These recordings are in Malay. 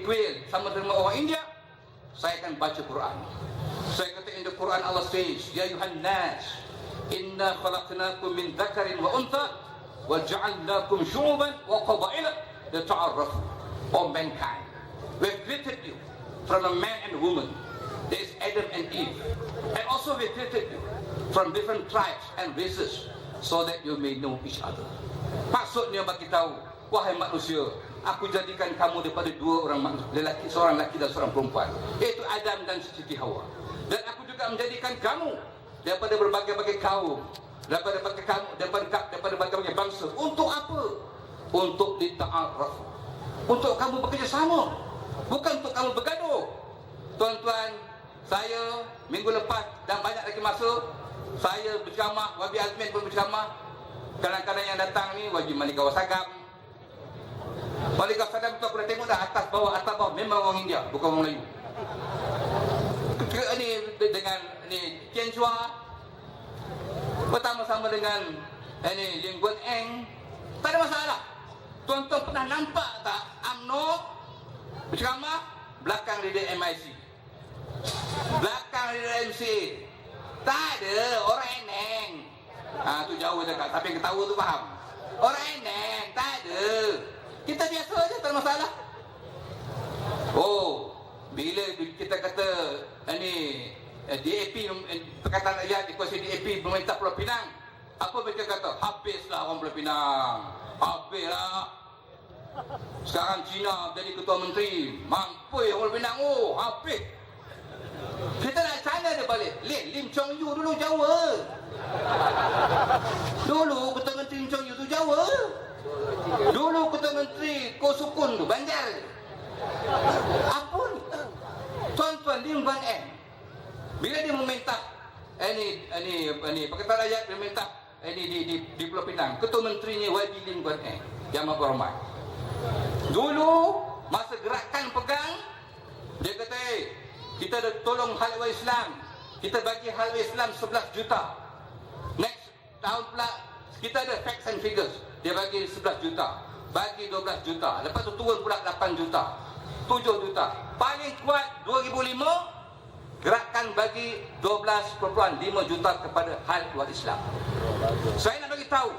kuil sama dengan orang India, saya akan baca Quran. Saya kata in the Quran Allah says, ya ayuhan nas, inna khalaqnakum min dzakarin wa untha wa ja'alnakum syu'uban wa qabaila lita'arafu. O mankind, we have created you from a man and woman. There is Adam and Eve. And also we created you from different tribes and races so that you may know each other. Maksudnya bagi tahu, wahai manusia, aku jadikan kamu daripada dua orang lelaki, seorang lelaki dan seorang perempuan, iaitu Adam dan Siti Hawa. Dan aku juga menjadikan kamu daripada berbagai-bagai kaum, daripada berbagai-bagai bangsa. Untuk apa? Untuk dita'araf, untuk kamu bekerja sama, bukan untuk kamu bergaduh. Tuan-tuan, saya minggu lepas dan banyak lagi masa, saya berceramah, Wabi Azmin pun berceramah. Kadang-kadang yang datang ni Wajib Malika Wasagam. Malika Wasagam tu aku dah tengok dah, atas bawah memang orang India, bukan orang Melayu. Ni dengan ni Chen Chua, pertama-sama dengan ni Lim Guan Eng, tak ada masalah. Tuan-tuan pernah nampak tak UMNO berceramah belakang dia MIC, belakang dia MCA? Tak ada, orang eneng. Tu jauh dekat, tapi yang ketawa tu faham. Orang eneng, tak ada. Kita biasa aja, tak ada masalah. Oh, bila kita kata ni DAP, perkataan ayat di kuasa DAP pemerintah Pulau Pinang, apa mereka kata? Habislah orang Pulau Pinang, habislah. Sekarang Cina jadi ketua menteri, mampu orang Pulau Pinang, oh habis. Kita nak tanya dia balik, Lim Chong Yu dulu Jawa. Dulu Ketua Menteri Lim Chong Yu tu Jawa. Dulu Ketua Menteri Ko Sukun tu Banjar. Apa ni? Tuan-tuan, Lim Guan Eng, bila dia meminta ini perkataan rakyat, dia minta ini di Pulau Pinang, Ketua Menterinya YB Lim Guan Eng yang berhormat. Dulu masa gerakan pegang, dia kata kita dah tolong Halwa Islam, kita bagi Halwa Islam 11 juta. Next tahun pula kita ada facts and figures, dia bagi 11 juta, bagi 12 juta, lepas tu turun pula 8 juta, 7 juta. Paling kuat 2005, gerakan bagi 12.5 juta kepada Halwa Islam. Saya nak bagi tahu,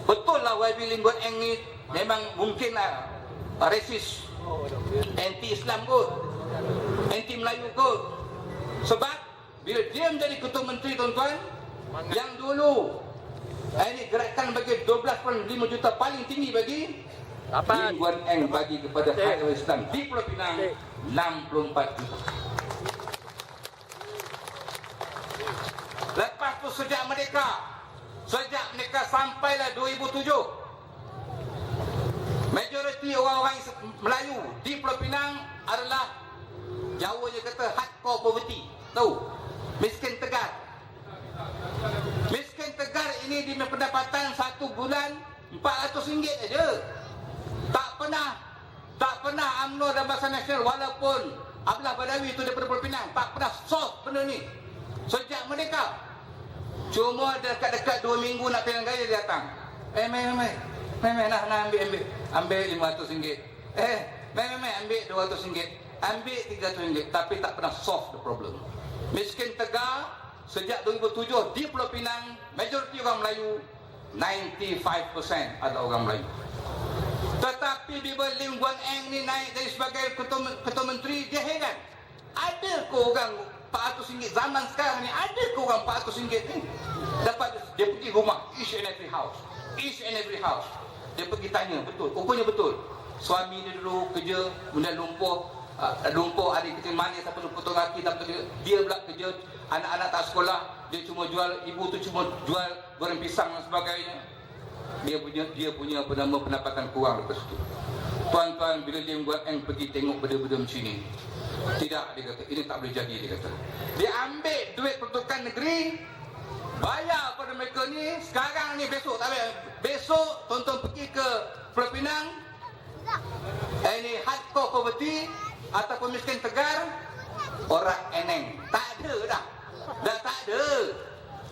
betul lah YB Lim Guan Eng ni memang mungkinlah resis, anti-Islam kot, anti Melayu kot. Sebab bila dia menjadi Ketua Menteri, tuan-tuan, yang dulu ini gerakan bagi 12.5 juta, paling tinggi bagi Lim Guan Eng bagi kepada Halwa Islam di Pulau Pinang 64 juta. Lepas tu sejak merdeka sampailah 2007, majoriti orang-orang Melayu di Pulau Pinang adalah, Jawa je kata hardcore poverty. Tahu? Miskin tegar. Miskin tegar ini dia pendapatan satu bulan RM400 aja. Tak pernah UMNO dan Barisan Nasional, walaupun Abdullah Badawi itu daripada Pulau Pinang, tak pernah solve benda ni sejak merdeka. Cuma dekat-dekat 2 minggu nak pilihan raya dia datang. Mai nak ambil RM500. Mai ambil RM200, ambil RM300, tapi tak pernah solve the problem. Miskin tegar sejak 2007 di Pulau Pinang, majoriti orang Melayu, 95% adalah orang Melayu. Tetapi bila Lim Guan Eng ni naik dari sebagai ketua menteri, dia heran. Ada ke orang RM400 zaman sekarang ni? Ada ke orang RM400 ni? Dapat dia pergi rumah, each and every house. Dia pergi tanya, betul, rupanya betul. Suami dia dulu kerja, kemudian lumpur adik kecil manis, apa potong kaki, dia pula kerja, anak-anak tak sekolah, dia cuma jual, ibu tu cuma jual goreng pisang dan sebagainya. Dia punya pendapatan kurang lepas itu. Tuan-tuan, bila Lim Guan Eng pergi tengok benda-benda macam ni, tidak, dia kata, ini tak boleh jadi, dia kata. Dia ambil duit pertukaran negeri, bayar pada mereka ni, sekarang ni, besok tak boleh. Besok, tuan-tuan pergi ke Pulau Pinang, ini hardcore poverty ataupun miskin tegar, orang eneng. Tak ada dah. Dah tak ada.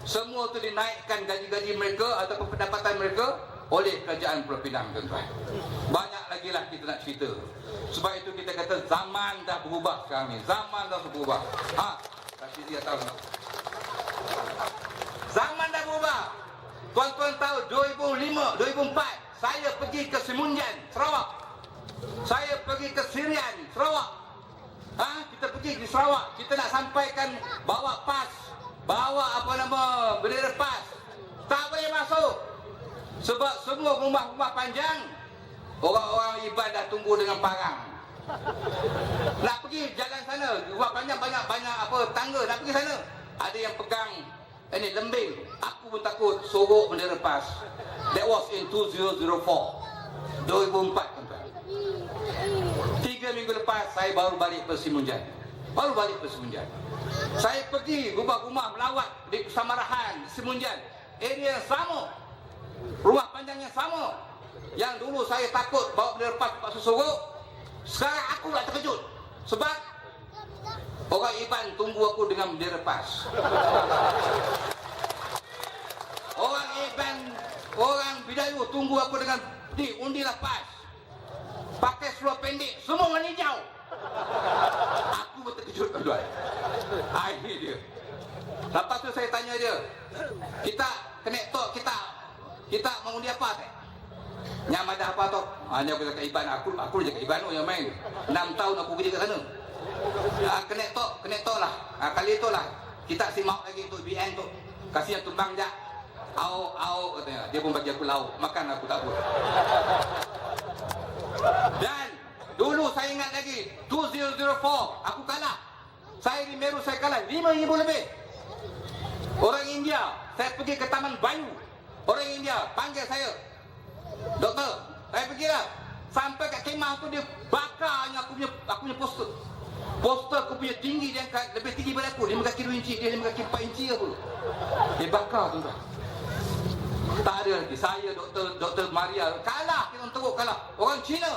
Semua tu dinaikkan gaji-gaji mereka ataupun pendapatan mereka oleh kerajaan Pulau Pinang, tuan-tuan. Banyak lagi lah kita nak cerita. Sebab itu kita kata zaman dah berubah sekarang ni. Zaman dah berubah. Kasih dia tahu. Zaman dah berubah. Tuan-tuan tahu 2005, 2004 saya pergi ke Semunjan, Sarawak. Saya pergi ke Sirian, Sarawak. Kita pergi di Sarawak, kita nak sampaikan bawa pas, bawa bendera pas. Tak boleh masuk. Sebab semua rumah-rumah panjang orang-orang ibadah tunggu dengan parang. Nak pergi jalan sana, rumah panjang banyak tangga nak pergi sana. Ada yang pegang ini lembing. Aku pun takut sorok bendera pas. That was in 2004. 2004 tuan-tuan. 3 minggu lepas saya baru balik ke Semunjan. Saya pergi rumah-rumah melawat di Samarahan, Semunjan. Area yang sama. Rumah panjang yang sama. Yang dulu saya takut bawa bendera pas terpaksa sorok. Sekarang aku tak terkejut. Sebab orang Iban tunggu aku dengan bendera pas. Orang Iban, orang Bidayu tunggu aku dengan undilah pas. Pakai seluar pendek, semua warna hijau. Aku pun terkejut tuan-tuan. Ini dia. Lepas tu saya tanya dia, kita connect talk, kita mengundi apa tak? Nyam ada apa tu? Hanya aku cakap Iban, aku je cakap Iban yang main. 6 tahun aku kerja kat sana. Connect talk lah. Kali itulah kita simak lagi tu BN tu. Kasih yang tumbang je. Au katanya. Dia pun bagi aku lauk. Makan aku tak apa. Dan dulu saya ingat lagi 2004 aku kalah. Saya di Meru saya kalah 5,000 lebih. Orang India, saya pergi ke Taman Bayu. Orang India panggil saya, doktor, saya pergilah. Sampai kat kemah tu dia bakarnya aku punya poster. Poster aku punya tinggi, dia angkat lebih tinggi daripada aku. 5 kaki 2 inci, dia 5 kaki 4 inci aku. Dia bakar tu. Tak ada lagi. Saya Doktor Maria kalah, kita orang teruk kalah. Orang Cina.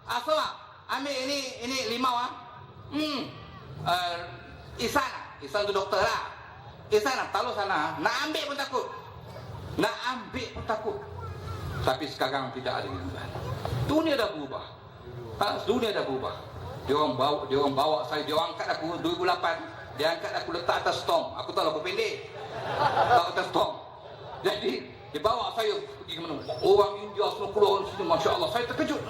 Asal ambil ini limau Isan tu doktor lah. Isan tahu sana. Nak ambil pun takut. Tapi sekarang tidak ada tuan. Dunia dah berubah. Dunia dah berubah. Dia orang bawa saya, dia orang angkat aku 2008. Dia angkat aku letak atas storm. Aku tahu aku pendek. Tak atas storm. Jadi dia bawa saya pergi ke mana? Orang India semua keluar dari sini, masya-Allah. Saya terkejut.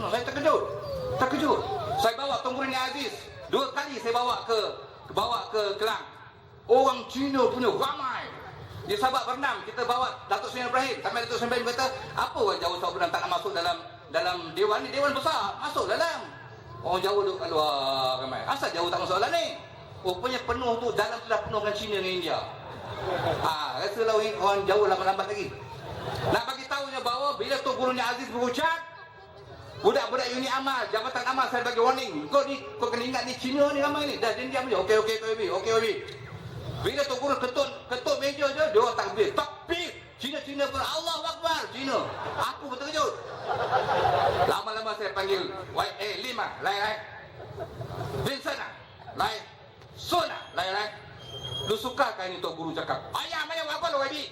Saya bawa Tunku Rani Aziz. 2 kali saya bawa ke Kelang. Orang Cina punya ramai. Dia sahabat berenam, kita bawa Datuk Seri Ibrahim. Sampai Datuk Seri Ibrahim kata, apa orang Jawa sahabat berenam tak nak masuk dalam dewan ni? Dewan besar, masuk dalam. Orang Jawa duduk kat luar ramai. Asal Jawa tak masuk dalam ni? Rupanya penuh tu, dalam tu dah penuh dengan Cina dengan India. Rasalah orang Jawa lambat-lambat lagi. Nak bagi tahunya bahawa bila Tunku Rani Aziz berucap, budak-budak unit amal, jabatan amal, saya bagi warning. Kau kena ingat ni Cina ni ramai ni. Dah dia diam je. Okey. Bila Tunku Rani ketuk meja je, dia orang takbir. Cina pun Allahu Akbar. Cina. Aku pun terkejut. Lama-lama saya panggil Lima, lain. Vincent, lain. Sona, lain. Lu sukakah ini Tok Guru cakap? Ayam apa lo YB?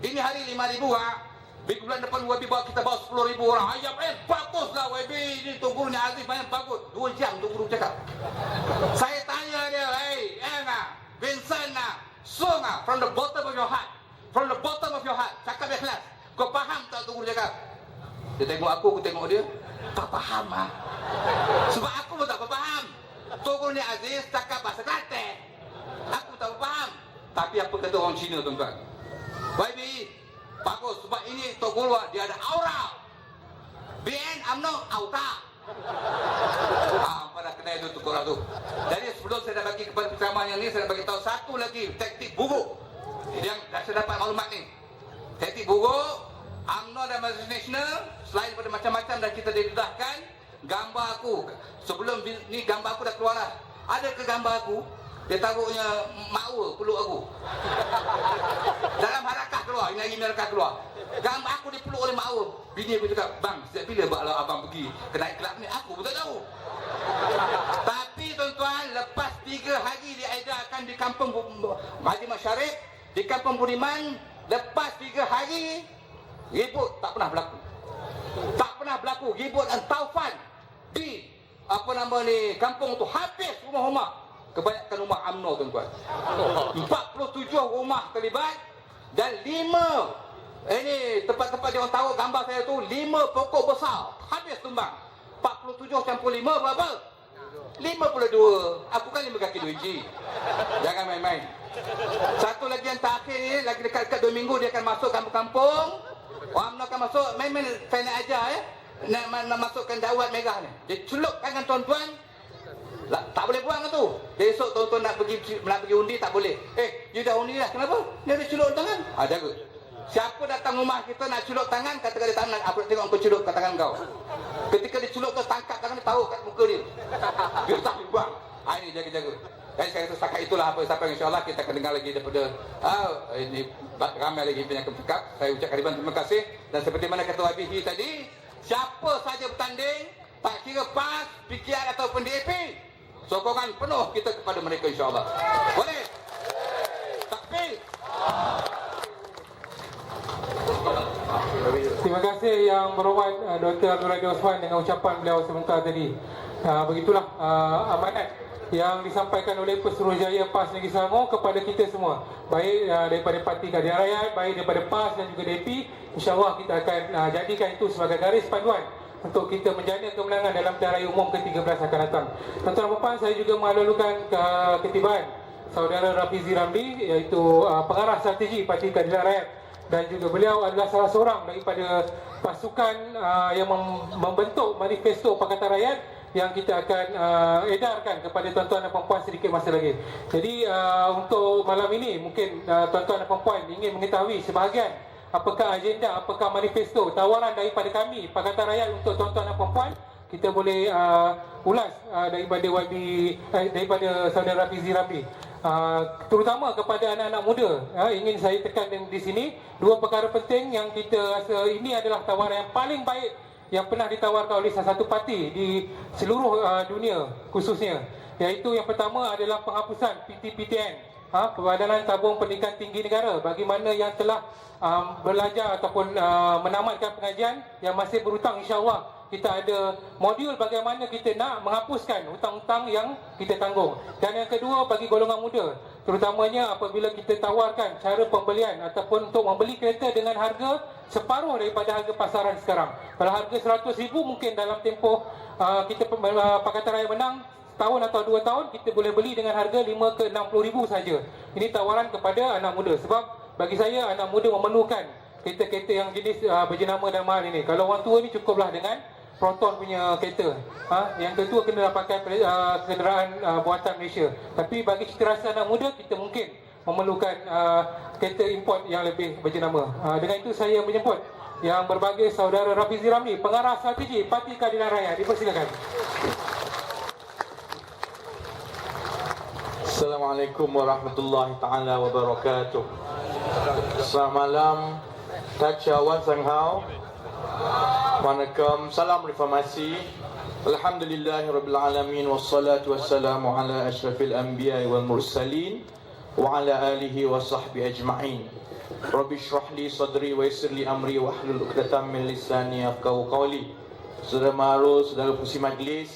Ini hari 5,000 Minggu bulan depan YB kita bawa 10,000 orang. Ayam baguslah YB. Ini Tok Guru ni Aziz banyak bagus. 2 jam Tok Guru cakap. Saya tanya dia, Vincent, Sona, from the bottom of your heart. Cakap ikhlas. Kau faham tak Tok Guru cakap? Dia tengok aku tengok dia. Tak faham Sebab aku pun tak faham. Tok Guru ni Aziz cakap bahasa Kelantan. Aku tak faham. Tapi apa kata orang Cina tuan-tuan? YB bagus sebab ini Tok Guru dia ada aura. BN UMNO auta. Pada kena itu Tok Guru tu. Jadi sebelum saya dah bagi kepada penceramah yang ni, saya nak bagi tahu satu lagi taktik buruk yang saya dapat maklumat ni. Taktik buruk UMNO dan Majlis Nasional, selain daripada macam-macam dah kita didedahkan, gambar aku sebelum ni gambar aku dah keluar lah. Ada ke gambar aku? Dia taruhnya makwa peluk aku. Dalam harakah keluar, ini lagi harakah keluar. Gambar aku dipeluk oleh makwa. Bini aku cakap, bang, sejak bila bakal abang pergi ke naik kelab ni? Aku pun tak tahu. Tapi tuan-tuan, lepas 3 hari diedarkan di kampung Haji Masyarif, di kampung Budiman, lepas 3 hari, ribut tak pernah berlaku. Ribut dan taufan di apa nama ni kampung tu habis rumah-rumah. Kebanyakan rumah UMNO tuan-tuan. 47 rumah terlibat dan 5 ini tempat-tempat dia orang taruh gambar saya tu 5 pokok besar habis tumbang. 47 campur 5 berapa? 52. Aku kan 5 kaki 2 inci. Jangan main-main. Satu lagi yang terakhir ni, lagi dekat-dekat 2 minggu dia akan masuk kampung-kampung. Orang UMNO akan masuk, main-main saya nak ajar nak masukkan dawat merah ni. Dia celup tangan tuan-tuan. Tak boleh buang tu. Besok tuan-tuan nak pergi undi tak boleh. You dah undi dah. Kenapa? Dia ada celup tangan. Jaga. Siapa datang rumah kita nak celup tangan, katakan dia tangan, aku nak tengok kau celup kat tangan kau. Ketika dia celup tu, tangkap tangan dia, taruh kat muka dia. Biar tak buang. Ini jaga-jaga. Dan saya rasa setakat itulah apa sampai insya-Allah kita akan dengar lagi daripada ini ramai lagi yang akan bercakap. Saya ucapkan ribuan terima kasih dan seperti mana kata Wabihi tadi, siapa saja bertanding, tak kira PAS, PKR ataupun DAP, sokongan penuh kita kepada mereka insya-Allah. Boleh? Takbir. Terima kasih Yang Berhormat Dr. Abdul Rahim Osman dengan ucapan beliau sebentar tadi. Begitulah amanat yang disampaikan oleh Pesuruhjaya PAS Negeri Selangor kepada kita semua, baik daripada Parti Keadilan Rakyat, baik daripada PAS dan juga DAP. InsyaAllah kita akan jadikan itu sebagai garis panduan untuk kita menjana kemenangan dalam pilihan raya umum ke-13 akan datang. Tuan-tuan dan puan, saya juga mengalu-alukan ketibaan Saudara Rafizi Ramli, iaitu pengarah strategi Parti Keadilan Rakyat, dan juga beliau adalah salah seorang daripada pasukan yang membentuk manifesto Pakatan Rakyat yang kita akan edarkan kepada tuan-tuan dan puan-puan sedikit masa lagi. Jadi untuk malam ini mungkin tuan-tuan dan puan-puan ingin mengetahui sebahagian apakah agenda, apakah manifesto tawaran daripada kami Pakatan Rakyat untuk tuan-tuan dan puan-puan, kita boleh ulas daripada saudara Rafizi Ramli. Terutama kepada anak-anak muda, ingin saya tekan di sini dua perkara penting yang kita rasa ini adalah tawaran yang paling baik yang pernah ditawarkan oleh salah satu parti di seluruh dunia khususnya, iaitu yang pertama adalah penghapusan PTPTN, Perbadanan Tabung Pendidikan Tinggi Negara, bagi mana yang telah belajar ataupun menamatkan pengajian yang masih berhutang, insya-Allah kita ada modul bagaimana kita nak menghapuskan hutang-hutang yang kita tanggung. Dan yang kedua, bagi golongan muda, terutamanya apabila kita tawarkan cara pembelian ataupun untuk membeli kereta dengan harga separuh daripada harga pasaran sekarang. Kalau harga 100,000 mungkin dalam tempoh kita Pakatan Rakyat menang tahun atau 2 tahun, kita boleh beli dengan harga 5 ke 60,000 saja. Ini tawaran kepada anak muda. Sebab bagi saya, anak muda memerlukan kereta-kereta yang jenis berjenama dan mahal ini. Kalau orang tua ni cukuplah dengan Proton punya kereta. Yang kedua kena pakai kenderaan buatan Malaysia. Tapi bagi cita rasa anak muda, kita mungkin memerlukan kereta import yang lebih berjenama. Dengan itu saya menjemput Yang Berbahagia Saudara Rafizi Ramli, pengarah strategi Parti Keadilan Rakyat. Dipersilakan. Assalamualaikum warahmatullahi taala wabarakatuh. Selamat malam, Tachawan Sanghau. Waalaikumsalam, salam reformasi. Alhamdulillahirabbil alamin wassalatu wassalamu ala asyrafil anbiya'i wal mursalin wa ala alihi wa sahbihi ajma'in. Rabbi shrah li sadri wa yassir li amri wahlul 'uqdatam min lisani yafqahu qawli. Saudara Maru, saudara pengurusi majlis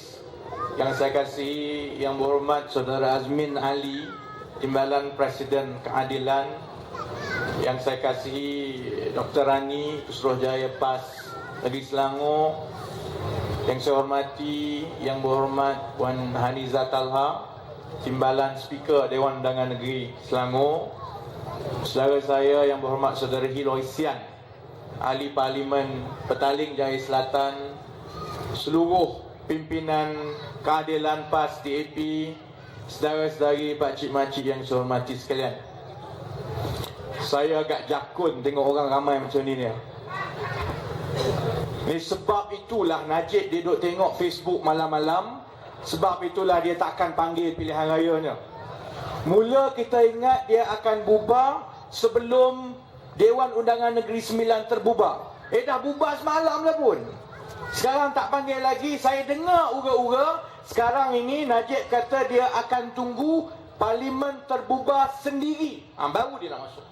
yang saya kasihi, yang berhormat Saudara Azmin Ali, Timbalan Presiden Keadilan, yang saya kasihi Dr. Rani, Pesuruhjaya PAS Negeri Selangor, yang saya hormati, yang berhormat Puan Haniza Talha, Timbalan Speaker Dewan Undangan Negeri Selangor, saudara saya yang berhormat Saudara Hiloy Sian, Ahli Parlimen Petaling Jaya Selatan, seluruh pimpinan Keadilan PAS DAP, saudara-saudari, pakcik-makcik yang saya hormati sekalian. Saya agak jakun tengok orang ramai macam ni ni. Ni sebab itulah Najib dia duduk tengok Facebook malam-malam. Sebab itulah dia takkan panggil pilihan rayanya. Mula kita ingat dia akan bubar sebelum Dewan Undangan Negeri Sembilan terbubar. Dah bubar semalam lah pun. Sekarang tak panggil lagi. Saya dengar ura-ura sekarang ini Najib kata dia akan tunggu Parlimen terbubar sendiri, baru dia nak masuk.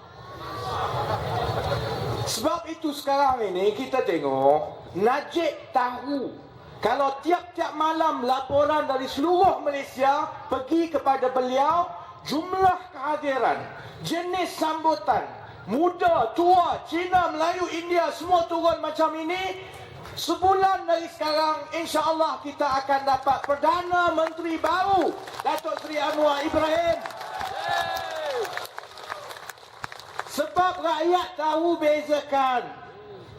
Sebab itu sekarang ini kita tengok Najib tahu kalau tiap-tiap malam laporan dari seluruh Malaysia pergi kepada beliau, jumlah kehadiran, jenis sambutan, muda, tua, Cina, Melayu, India, semua turun macam ini. Sebulan dari sekarang, insya-Allah kita akan dapat Perdana Menteri baru, Datuk Seri Anwar Ibrahim. Sebab rakyat tahu bezakan.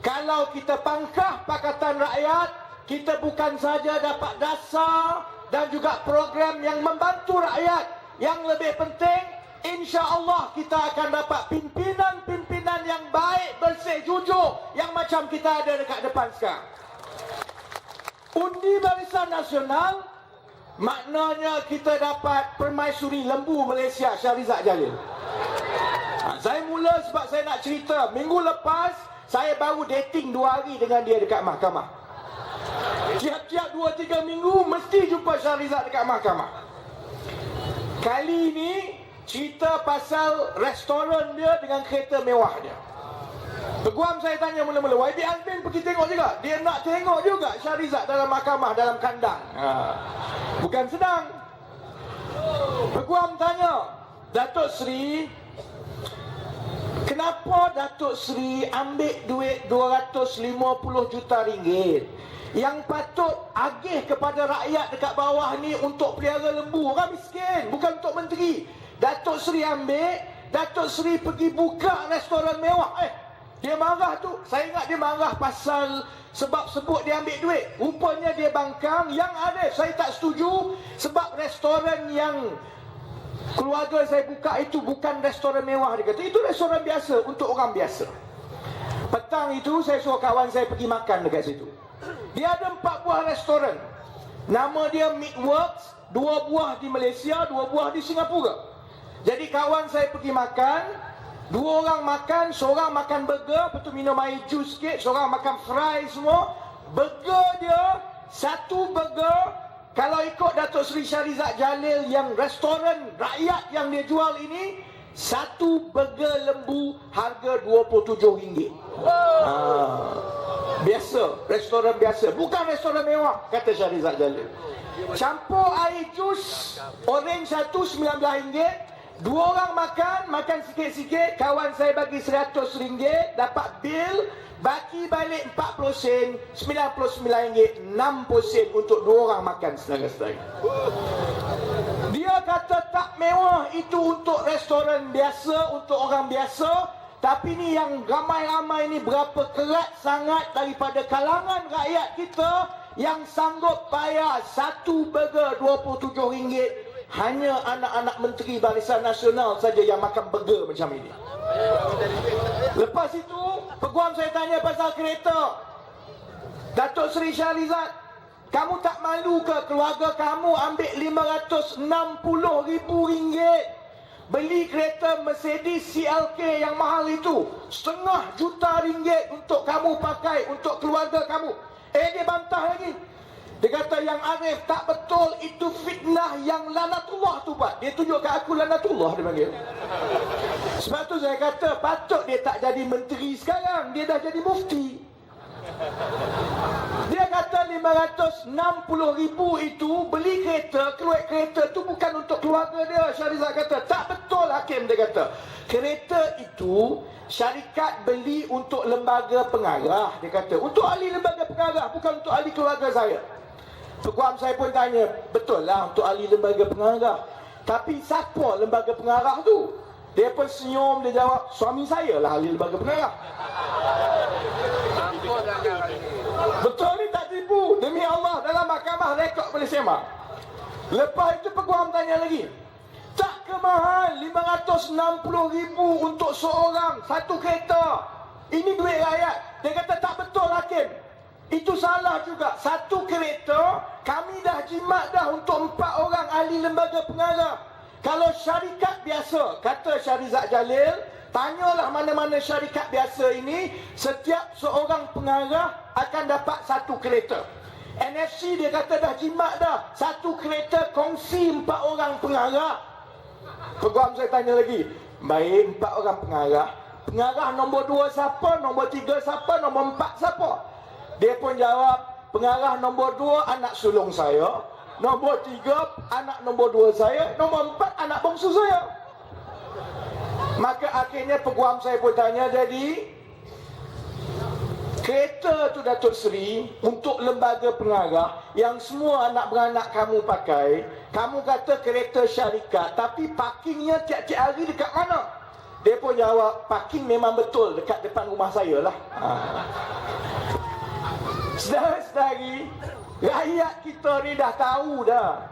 Kalau kita pangkah Pakatan Rakyat, kita bukan saja dapat dasar dan juga program yang membantu rakyat. Yang lebih penting, insya-Allah kita akan dapat pimpinan-pimpinan yang baik, bersih, jujur, yang macam kita ada dekat depan sekarang. Undi Barisan Nasional, maknanya kita dapat permaisuri lembu Malaysia, Shahrizad Jalil. Saya mula sebab saya nak cerita, minggu lepas saya baru dating 2 hari dengan dia dekat mahkamah. Tiap-tiap 2-3 minggu mesti jumpa Shahrizad dekat mahkamah. Kali ini cerita pasal restoran dia dengan kereta mewah dia. Peguam saya tanya mula-mula, YB Azmin pergi tengok juga? Dia nak tengok juga Shahrizad dalam mahkamah, dalam kandang. Bukan senang. Peguam tanya, Datuk Seri, kenapa Datuk Seri ambil duit 250 juta ringgit yang patut agih kepada rakyat dekat bawah ni untuk pelihara lembu, orang miskin, bukan untuk menteri. Datuk Seri ambil, Datuk Seri pergi buka restoran mewah. Dia marah tu. Saya ingat dia marah pasal sebab sebut dia ambil duit. Rupanya dia bangkang. Yang ada, saya tak setuju. Sebab restoran yang keluarga saya buka itu bukan restoran mewah. Dia kata, itu restoran biasa untuk orang biasa. Petang itu saya suruh kawan saya pergi makan dekat situ. Dia ada 4 buah restoran. Nama dia Meatworks. 2 buah di Malaysia, 2 buah di Singapura. Jadi kawan saya pergi makan. 2 orang makan, seorang makan burger, lepas tu minum air jus sikit, seorang makan fry semua. Burger dia, 1 burger, kalau ikut Datuk Seri Shahrizad Jalil yang restoran rakyat yang dia jual ini, 1 burger lembu harga RM27. Biasa, restoran biasa, bukan restoran mewah, kata Shahrizad Jalil. Campur air jus orange 1 RM19. 2 orang makan sikit-sikit. Kawan saya bagi RM100, dapat bil, baki balik 40 sen, RM99, 60 sen untuk 2 orang makan setengah-setengah. Dia kata tak mewah, itu untuk restoran biasa, untuk orang biasa. Tapi ni yang ramai-ramai ni berapa kerat sangat daripada kalangan rakyat kita yang sanggup bayar 1 burger RM27. Hanya anak-anak menteri Barisan Nasional saja yang makan burger macam ini. Lepas itu, peguam saya tanya pasal kereta. Datuk Seri Shahrizad, kamu tak malu ke keluarga kamu ambil RM560,000 beli kereta Mercedes CLK yang mahal itu, RM500,000 untuk kamu pakai, untuk keluarga kamu. Dia bantah lagi. Dia kata yang Arif tak betul, itu fitnah yang lanatullah tu buat. Dia tunjuk kat aku lanatullah, dia panggil. Sebab tu saya kata patut dia tak jadi menteri sekarang, dia dah jadi mufti. Dia kata RM560,000 itu beli kereta, keluar kereta tu bukan untuk keluarga dia. Shahrizad kata tak betul hakim, dia kata. Kereta itu syarikat beli untuk lembaga pengarah, dia kata. Untuk ahli lembaga pengarah, bukan untuk ahli keluarga saya. Peguam saya pun tanya, betul lah untuk ahli lembaga pengarah. Tapi siapa lembaga pengarah tu? Dia pun senyum, dia jawab, suami saya lah ahli lembaga pengarah. Betul ni tak tipu. Demi Allah, dalam mahkamah rekod boleh semak. Lepas itu peguam tanya lagi, tak ke mahal RM560,000 untuk seorang, 1 kereta? Ini duit rakyat. Dia kata tak betul hakim. Itu salah juga. 1 kereta kami dah jimat dah untuk 4 orang ahli lembaga pengarah. Kalau syarikat biasa, kata Shahrizad Jalil, tanyalah mana-mana syarikat biasa ini, setiap seorang pengarah akan dapat 1 kereta. NFC dia kata dah jimat dah, 1 kereta kongsi 4 orang pengarah. Peguam saya tanya lagi, baik 4 orang pengarah, pengarah nombor 2 siapa, nombor 3 siapa, nombor 4 siapa? Dia pun jawab, pengarah nombor 2 anak sulung saya, nombor 3 anak nombor 2 saya, nombor 4 anak bongsu saya. Maka akhirnya peguam saya pun tanya, jadi kereta tu Datuk Seri untuk lembaga pengarah yang semua anak beranak kamu pakai, kamu kata kereta syarikat, tapi parkingnya tiap-tiap hari dekat mana? Dia pun jawab, parking memang betul dekat depan rumah saya lah. Saudara-saudari, rakyat kita ni dah tahu dah,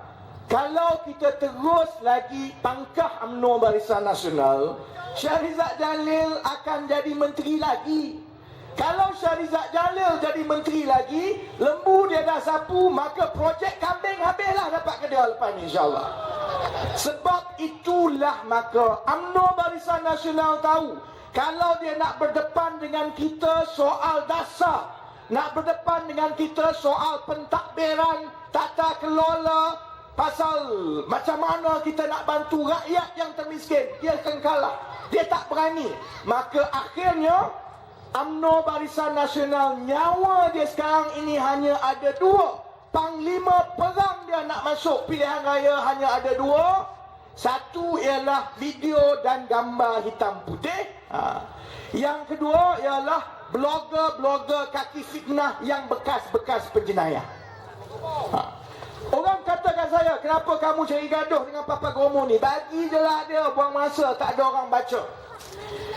kalau kita terus lagi pangkah UMNO Barisan Nasional, Shahrizad Jalil akan jadi menteri lagi. Kalau Shahrizad Jalil jadi menteri lagi, lembu dia dah sapu, maka projek kambing habislah dapat kedua lepas ni, insyaAllah. Sebab itulah maka UMNO Barisan Nasional tahu, kalau dia nak berdepan dengan kita soal dasar, nak berdepan dengan kita soal pentadbiran, tata kelola, pasal macam mana kita nak bantu rakyat yang termiskin, dia akan kalah. Dia tak berani. Maka akhirnya UMNO Barisan Nasional, nyawa dia sekarang ini hanya ada 2. Panglima perang dia nak masuk pilihan raya hanya ada 2. Satu ialah video dan gambar hitam putih. Yang kedua ialah blogger-blogger kaki fitnah yang bekas-bekas penjenayah. Orang kata kat saya, kenapa kamu cari gaduh dengan Papa Gomo ni? Bagi je lah dia, buang masa, tak ada orang baca.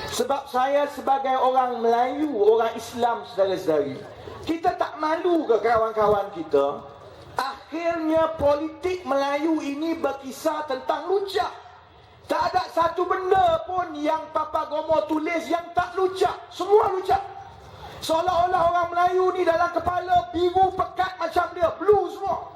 Sebab saya sebagai orang Melayu, orang Islam, saudara-saudari, kita tak malu ke kawan-kawan kita? Akhirnya politik Melayu ini berkisar tentang lucah. Tak ada satu benda pun yang Papa Gomo tulis yang tak lucah. Semua lucah. Seolah-olah orang Melayu ni dalam kepala biru pekat macam dia, blue semua.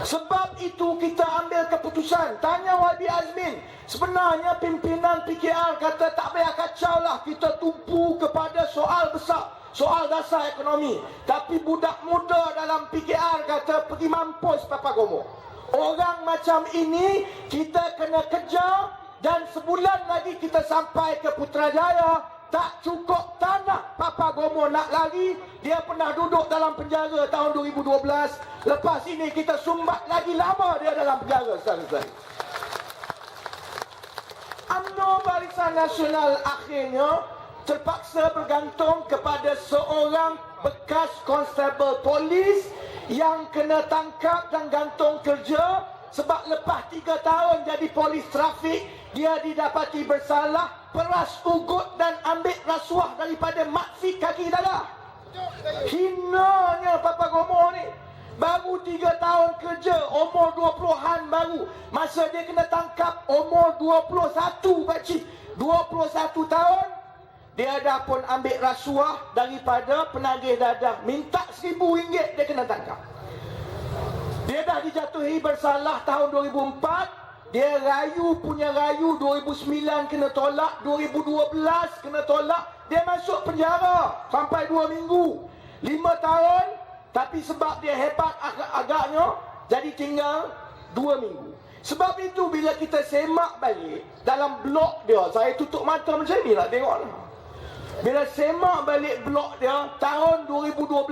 Sebab itu kita ambil keputusan. Tanya YB Azmin, sebenarnya pimpinan PKR kata tak payah kacau lah, kita tumpu kepada soal besar, soal dasar ekonomi. Tapi budak muda dalam PKR kata pergi mampus Papa Gomo. Orang macam ini kita kena kejar, dan sebulan lagi kita sampai ke Putrajaya. Tak cukup tanah Papa Gomo nak lari. Dia pernah duduk dalam penjara tahun 2012. Lepas ini kita sumbat lagi lama dia dalam penjara, saudara-saudari. UMNO Barisan Nasional akhirnya terpaksa bergantung kepada seorang bekas konstabel polis yang kena tangkap dan gantung kerja sebab lepas 3 tahun jadi polis trafik, dia didapati bersalah peras ugut dan ambil rasuah daripada makfid kaki dadah. Hinanya Papa Gomo ni. Baru 3 tahun kerja, umur 20-an baru. Masa dia kena tangkap, umur 21 pakcik. 21 tahun, dia dah pun ambil rasuah daripada penagih dadah. Minta RM1,000 dia kena tangkap. Dia dah dijatuhi bersalah tahun 2004. Dia rayu punya rayu 2009 kena tolak, 2012 kena tolak. Dia masuk penjara sampai 2 minggu. 5 tahun, tapi sebab dia hebat agaknya, jadi tinggal 2 minggu. Sebab itu bila kita semak balik dalam blog dia, saya tutup mata macam ni lah tengok lah. Bila semak balik blog dia tahun 2012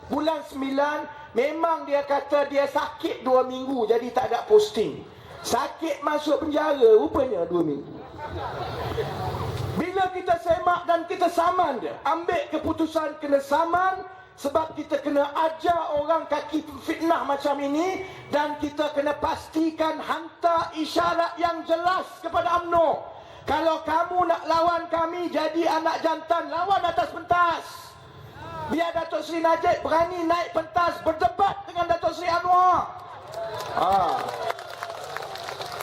bulan 9, memang dia kata dia sakit 2 minggu jadi tak ada posting. Sakit masuk penjara rupanya 2 minggu. Bila kita semak dan kita saman dia, ambil keputusan kena saman, sebab kita kena ajar orang kaki fitnah macam ini, dan kita kena pastikan hantar isyarat yang jelas kepada UMNO. Kalau kamu nak lawan kami jadi anak jantan, lawan atas pentas. Biar Datuk Seri Najib berani naik pentas berdebat dengan Datuk Seri Anwar.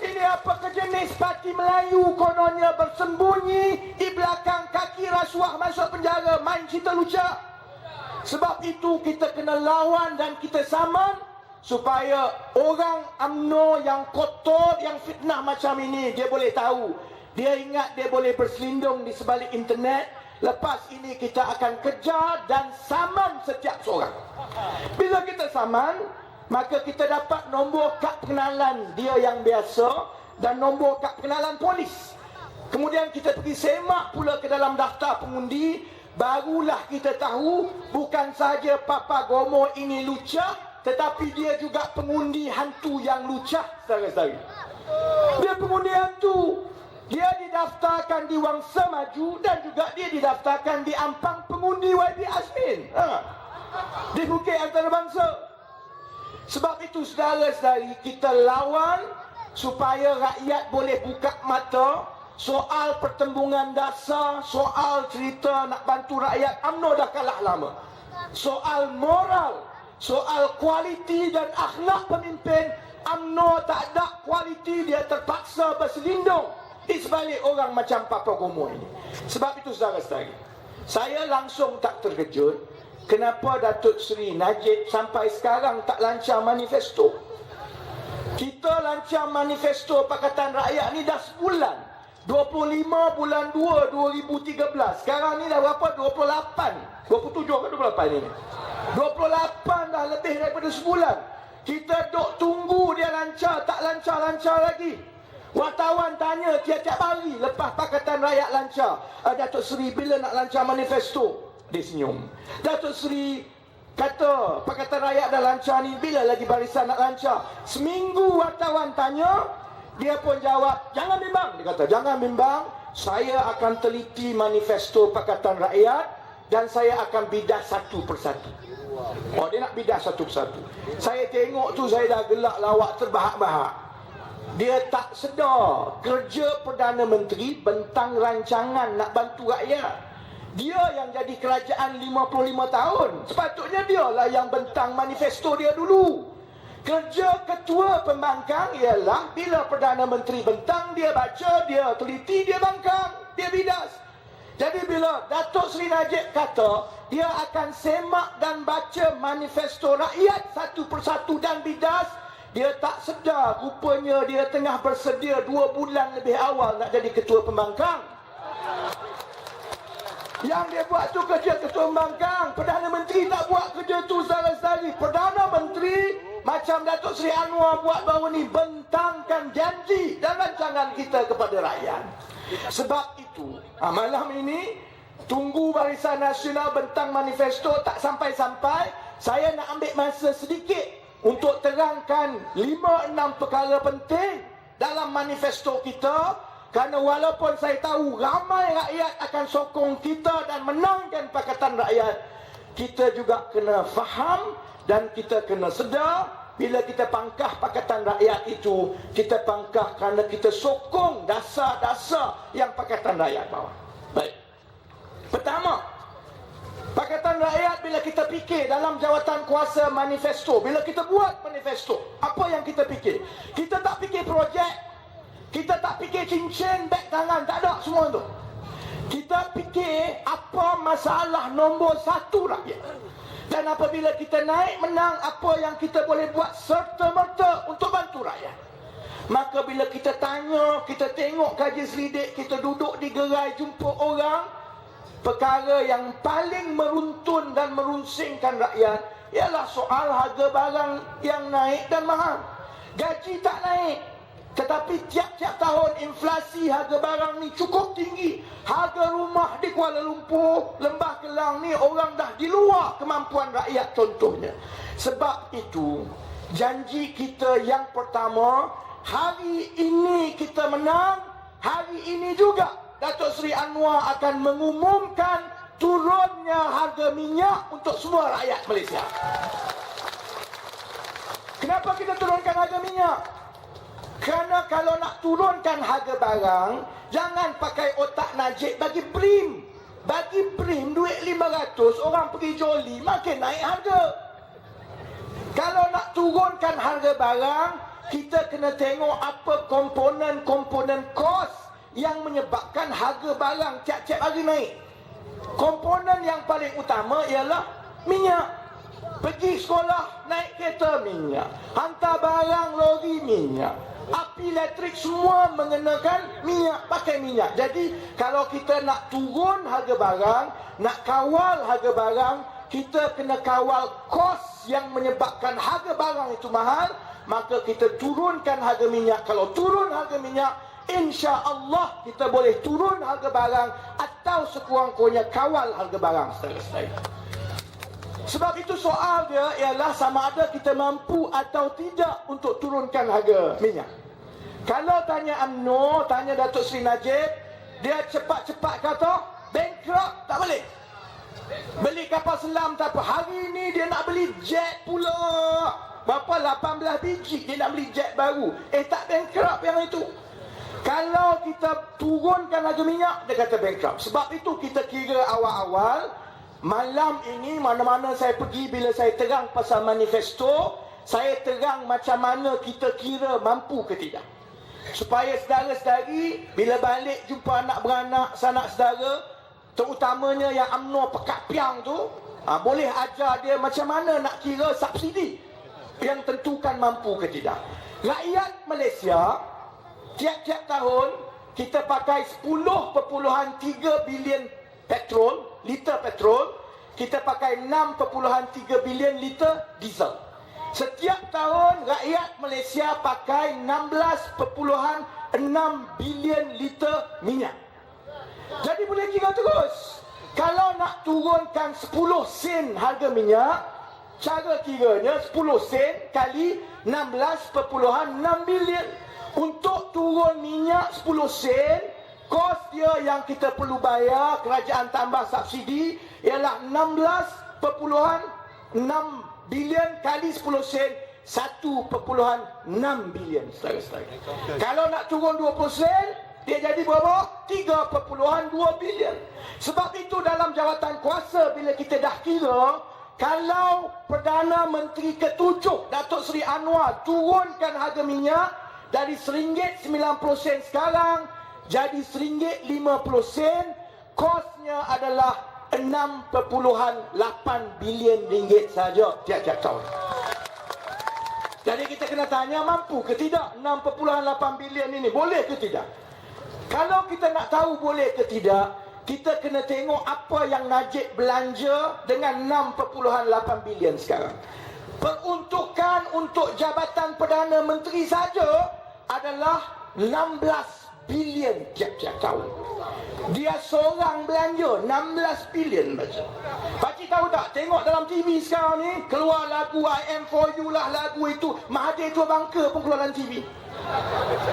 Ini apa kejenis parti Melayu kononnya bersembunyi di belakang kaki rasuah masuk penjara, main cerita lucah. Sebab itu kita kena lawan dan kita saman supaya orang UMNO yang kotor, yang fitnah macam ini, dia boleh tahu. Dia ingat dia boleh berselindung di sebalik internet. Lepas ini kita akan kejar dan saman setiap seorang. Bila kita saman, maka kita dapat nombor kad pengenalan dia yang biasa dan nombor kad pengenalan polis. Kemudian kita pergi semak pula ke dalam daftar pengundi. barulah kita tahu bukan saja Papa Gomo ini lucah, tetapi dia juga pengundi hantu yang lucah, saudara-saudari. Dia pengundi hantu. Dia didaftarkan di Wangsa Maju dan juga dia didaftarkan di Ampang pengundi YB Azmin. Di Bukit Antarabangsa. Sebab itu saudara-saudari, kita lawan supaya rakyat boleh buka mata. Soal pertembungan dasar, soal cerita nak bantu rakyat, UMNO dah kalah lama. Soal moral, soal kualiti dan akhlak pemimpin, UMNO tak ada kualiti, dia terpaksa berselindung di sebalik orang macam Papa Gomo ini. Sebab itu saudara-saudari, saya langsung tak terkejut kenapa Datuk Seri Najib sampai sekarang tak lancar manifesto. Kita lancar manifesto Pakatan Rakyat ni dah sebulan. 25 bulan 2 2013. Sekarang ni dah berapa? 28. 27 ke 28 ni? 28 dah lebih daripada sebulan. Kita duk tunggu dia lancar, tak lancar-lancar lagi. Wartawan tanya tiap-tiap hari lepas Pakatan Rakyat lancar, Datuk Seri bila nak lancar manifesto? Dia senyum. Datuk Seri kata Pakatan Rakyat dah lancar ni, bila lagi barisan nak lancar? Seminggu wartawan tanya, dia pun jawab, jangan bimbang. Dia kata, jangan bimbang, saya akan teliti manifesto Pakatan Rakyat dan saya akan bidah satu persatu. Oh, dia nak bidah satu persatu. Saya tengok tu, saya dah gelak lawak terbahak-bahak. Dia tak sedar kerja Perdana Menteri bentang rancangan nak bantu rakyat. Dia yang jadi kerajaan 55 tahun. Sepatutnya dialah yang bentang manifesto dia dulu. Kerja ketua pembangkang ialah bila Perdana Menteri bentang, dia baca, dia teliti, dia bangkang, dia bidas. Jadi bila Datuk Seri Najib kata dia akan semak dan baca manifesto rakyat satu persatu dan bidas, dia tak sedar rupanya dia tengah bersedia 2 bulan lebih awal nak jadi ketua pembangkang. Yang dia buat tu kerja ketua pembangkang. Perdana Menteri tak buat kerja tu, saudara-saudari. Perdana Menteri macam Datuk Seri Anwar buat baru ni, bentangkan janji dan rancangan kita kepada rakyat. Sebab itu, malam ini tunggu Barisan Nasional bentang manifesto tak sampai-sampai. Saya nak ambil masa sedikit untuk terangkan 5-6 perkara penting dalam manifesto kita. Kerana walaupun saya tahu ramai rakyat akan sokong kita dan menangkan Pakatan Rakyat, kita juga kena faham dan kita kena sedar bila kita pangkah Pakatan Rakyat itu, kita pangkah kerana kita sokong dasar-dasar yang Pakatan Rakyat bawa. Baik. Pertama, Pakatan Rakyat bila kita fikir dalam jawatan kuasa manifesto, bila kita buat manifesto, apa yang kita fikir? Kita tak fikir projek, kita tak fikir cincin, beg tangan, tak ada semua tu. Kita fikir apa masalah nombor 1 rakyat. Dan apabila kita naik menang, apa yang kita boleh buat serta-merta untuk bantu rakyat. Maka bila kita tanya, kita tengok kaji selidik, kita duduk di gerai jumpa orang, perkara yang paling meruntun dan merunsingkan rakyat ialah soal harga barang yang naik dan mahal. Gaji tak naik, tetapi tiap-tiap tahun inflasi harga barang ni cukup tinggi. Harga rumah di Kuala Lumpur, Lembah Kelang ni orang dah di luar kemampuan rakyat contohnya. Sebab itu, janji kita yang pertama, hari ini kita menang, hari ini juga Datuk Seri Anwar akan mengumumkan turunnya harga minyak untuk semua rakyat Malaysia. Kenapa kita turunkan harga minyak? Kerana kalau nak turunkan harga barang, jangan pakai otak Najib bagi BRIM. Bagi BRIM duit 500, orang pergi joli, makin naik harga. Kalau nak turunkan harga barang, kita kena tengok apa komponen-komponen kos yang menyebabkan harga barang tiap-tiap hari naik. Komponen yang paling utama ialah minyak. Pergi sekolah, naik kereta minyak. Hantar barang lori minyak. Api elektrik semua mengenakan minyak, pakai minyak. Jadi kalau kita nak turun harga barang, nak kawal harga barang, kita kena kawal kos yang menyebabkan harga barang itu mahal. Maka kita turunkan harga minyak. Kalau turun harga minyak, insya Allah kita boleh turun harga barang atas atau sekurang-kurangnya kawal harga barang saudara-saudara. Sebab itu soal dia ialah sama ada kita mampu atau tidak untuk turunkan harga minyak. Kalau tanya UMNO, tanya Datuk Seri Najib, dia cepat-cepat kata bankrupt, tak boleh. Beli kapal selam tak apa. Hari ni dia nak beli jet pula. Berapa? 18 biji dia nak beli jet baru. Tak bankrupt yang itu. Kalau kita turunkan harga minyak, dia kata bankrupt. Sebab itu kita kira awal-awal. Malam ini mana-mana saya pergi, bila saya terang pasal manifesto, saya terang macam mana kita kira mampu ke tidak. Supaya saudara-saudari bila balik jumpa anak beranak, sanak saudara, terutamanya yang UMNO pekat piang tu, boleh ajar dia macam mana nak kira subsidi yang tentukan mampu ke tidak. Rakyat Malaysia tiap-tiap tahun kita pakai 10.3 bilion liter petrol, kita pakai 6.3 bilion liter diesel. Setiap tahun rakyat Malaysia pakai 16.6 bilion liter minyak. Jadi boleh kira terus. Kalau nak turunkan 10 sen harga minyak, cara kiranya 10 sen kali 16.6 bilion. Untuk turun minyak 10 sen, kos dia yang kita perlu bayar, kerajaan tambah subsidi, ialah 16.6 bilion kali 10 sen, 1.6 bilion saudara-saudara. Kalau nak turun 20 sen, dia jadi berapa? 3.2 bilion. Sebab itu dalam jawatan kuasa bila kita dah kira, kalau Perdana Menteri ke-7 Datuk Seri Anwar turunkan harga minyak dari RM1.90 sekarang jadi RM1.50, kosnya adalah 6.8 bilion ringgit saja tiap-tiap tahun. Jadi kita kena tanya mampu ke tidak 6.8 bilion ini, boleh ke tidak? Kalau kita nak tahu boleh ke tidak, kita kena tengok apa yang Najib belanja dengan 6.8 bilion sekarang. Peruntukan untuk Jabatan Perdana Menteri saja adalah 16 bilion tiap-tiap tahun. Dia seorang belanja 16 bilion baca. Pakcik tahu tak? Tengok dalam TV sekarang ni, keluar lagu I Am For You lah, lagu itu Mahathir Tua Bangka pun keluar dalam TV.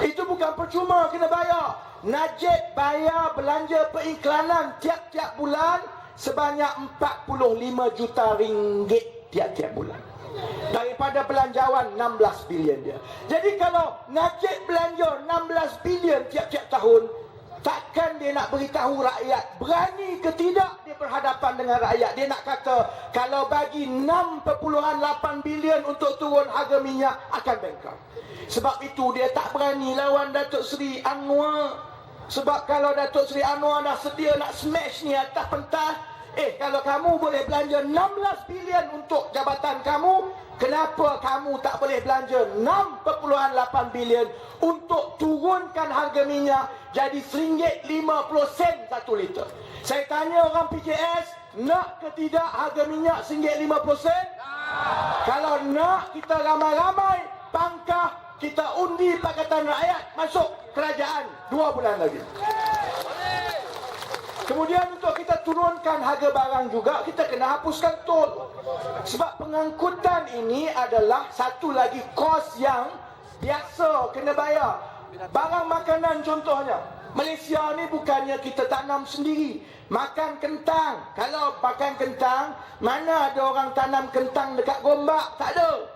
Itu bukan percuma, kena bayar. Najib bayar belanja periklanan tiap-tiap bulan sebanyak 45 juta ringgit tiap-tiap bulan. Daripada belanjawan 16 bilion dia. Jadi kalau Najib belanja 16 bilion tiap-tiap tahun, takkan dia nak beritahu rakyat? Berani ke tidak dia berhadapan dengan rakyat? Dia nak kata kalau bagi 6.8 bilion untuk turun harga minyak akan bankrupt. Sebab itu dia tak berani lawan Datuk Seri Anwar. Sebab kalau Datuk Seri Anwar dah sedia nak smash ni atas pentas, kalau kamu boleh belanja 16 bilion untuk jabatan kamu, kenapa kamu tak boleh belanja 6.8 bilion untuk turunkan harga minyak jadi RM1.50 1 liter? Saya tanya orang PJS, nak ke tidak harga minyak RM1.50? Kalau nak, kita ramai-ramai pangkah, kita undi Pakatan Rakyat masuk kerajaan 2 bulan lagi. Kemudian untuk kita turunkan harga barang juga, kita kena hapuskan tol. Sebab pengangkutan ini adalah satu lagi kos yang biasa kena bayar. Barang makanan contohnya, Malaysia ni bukannya kita tanam sendiri. Makan kentang. Kalau makan kentang, mana ada orang tanam kentang dekat Gombak? Tak ada.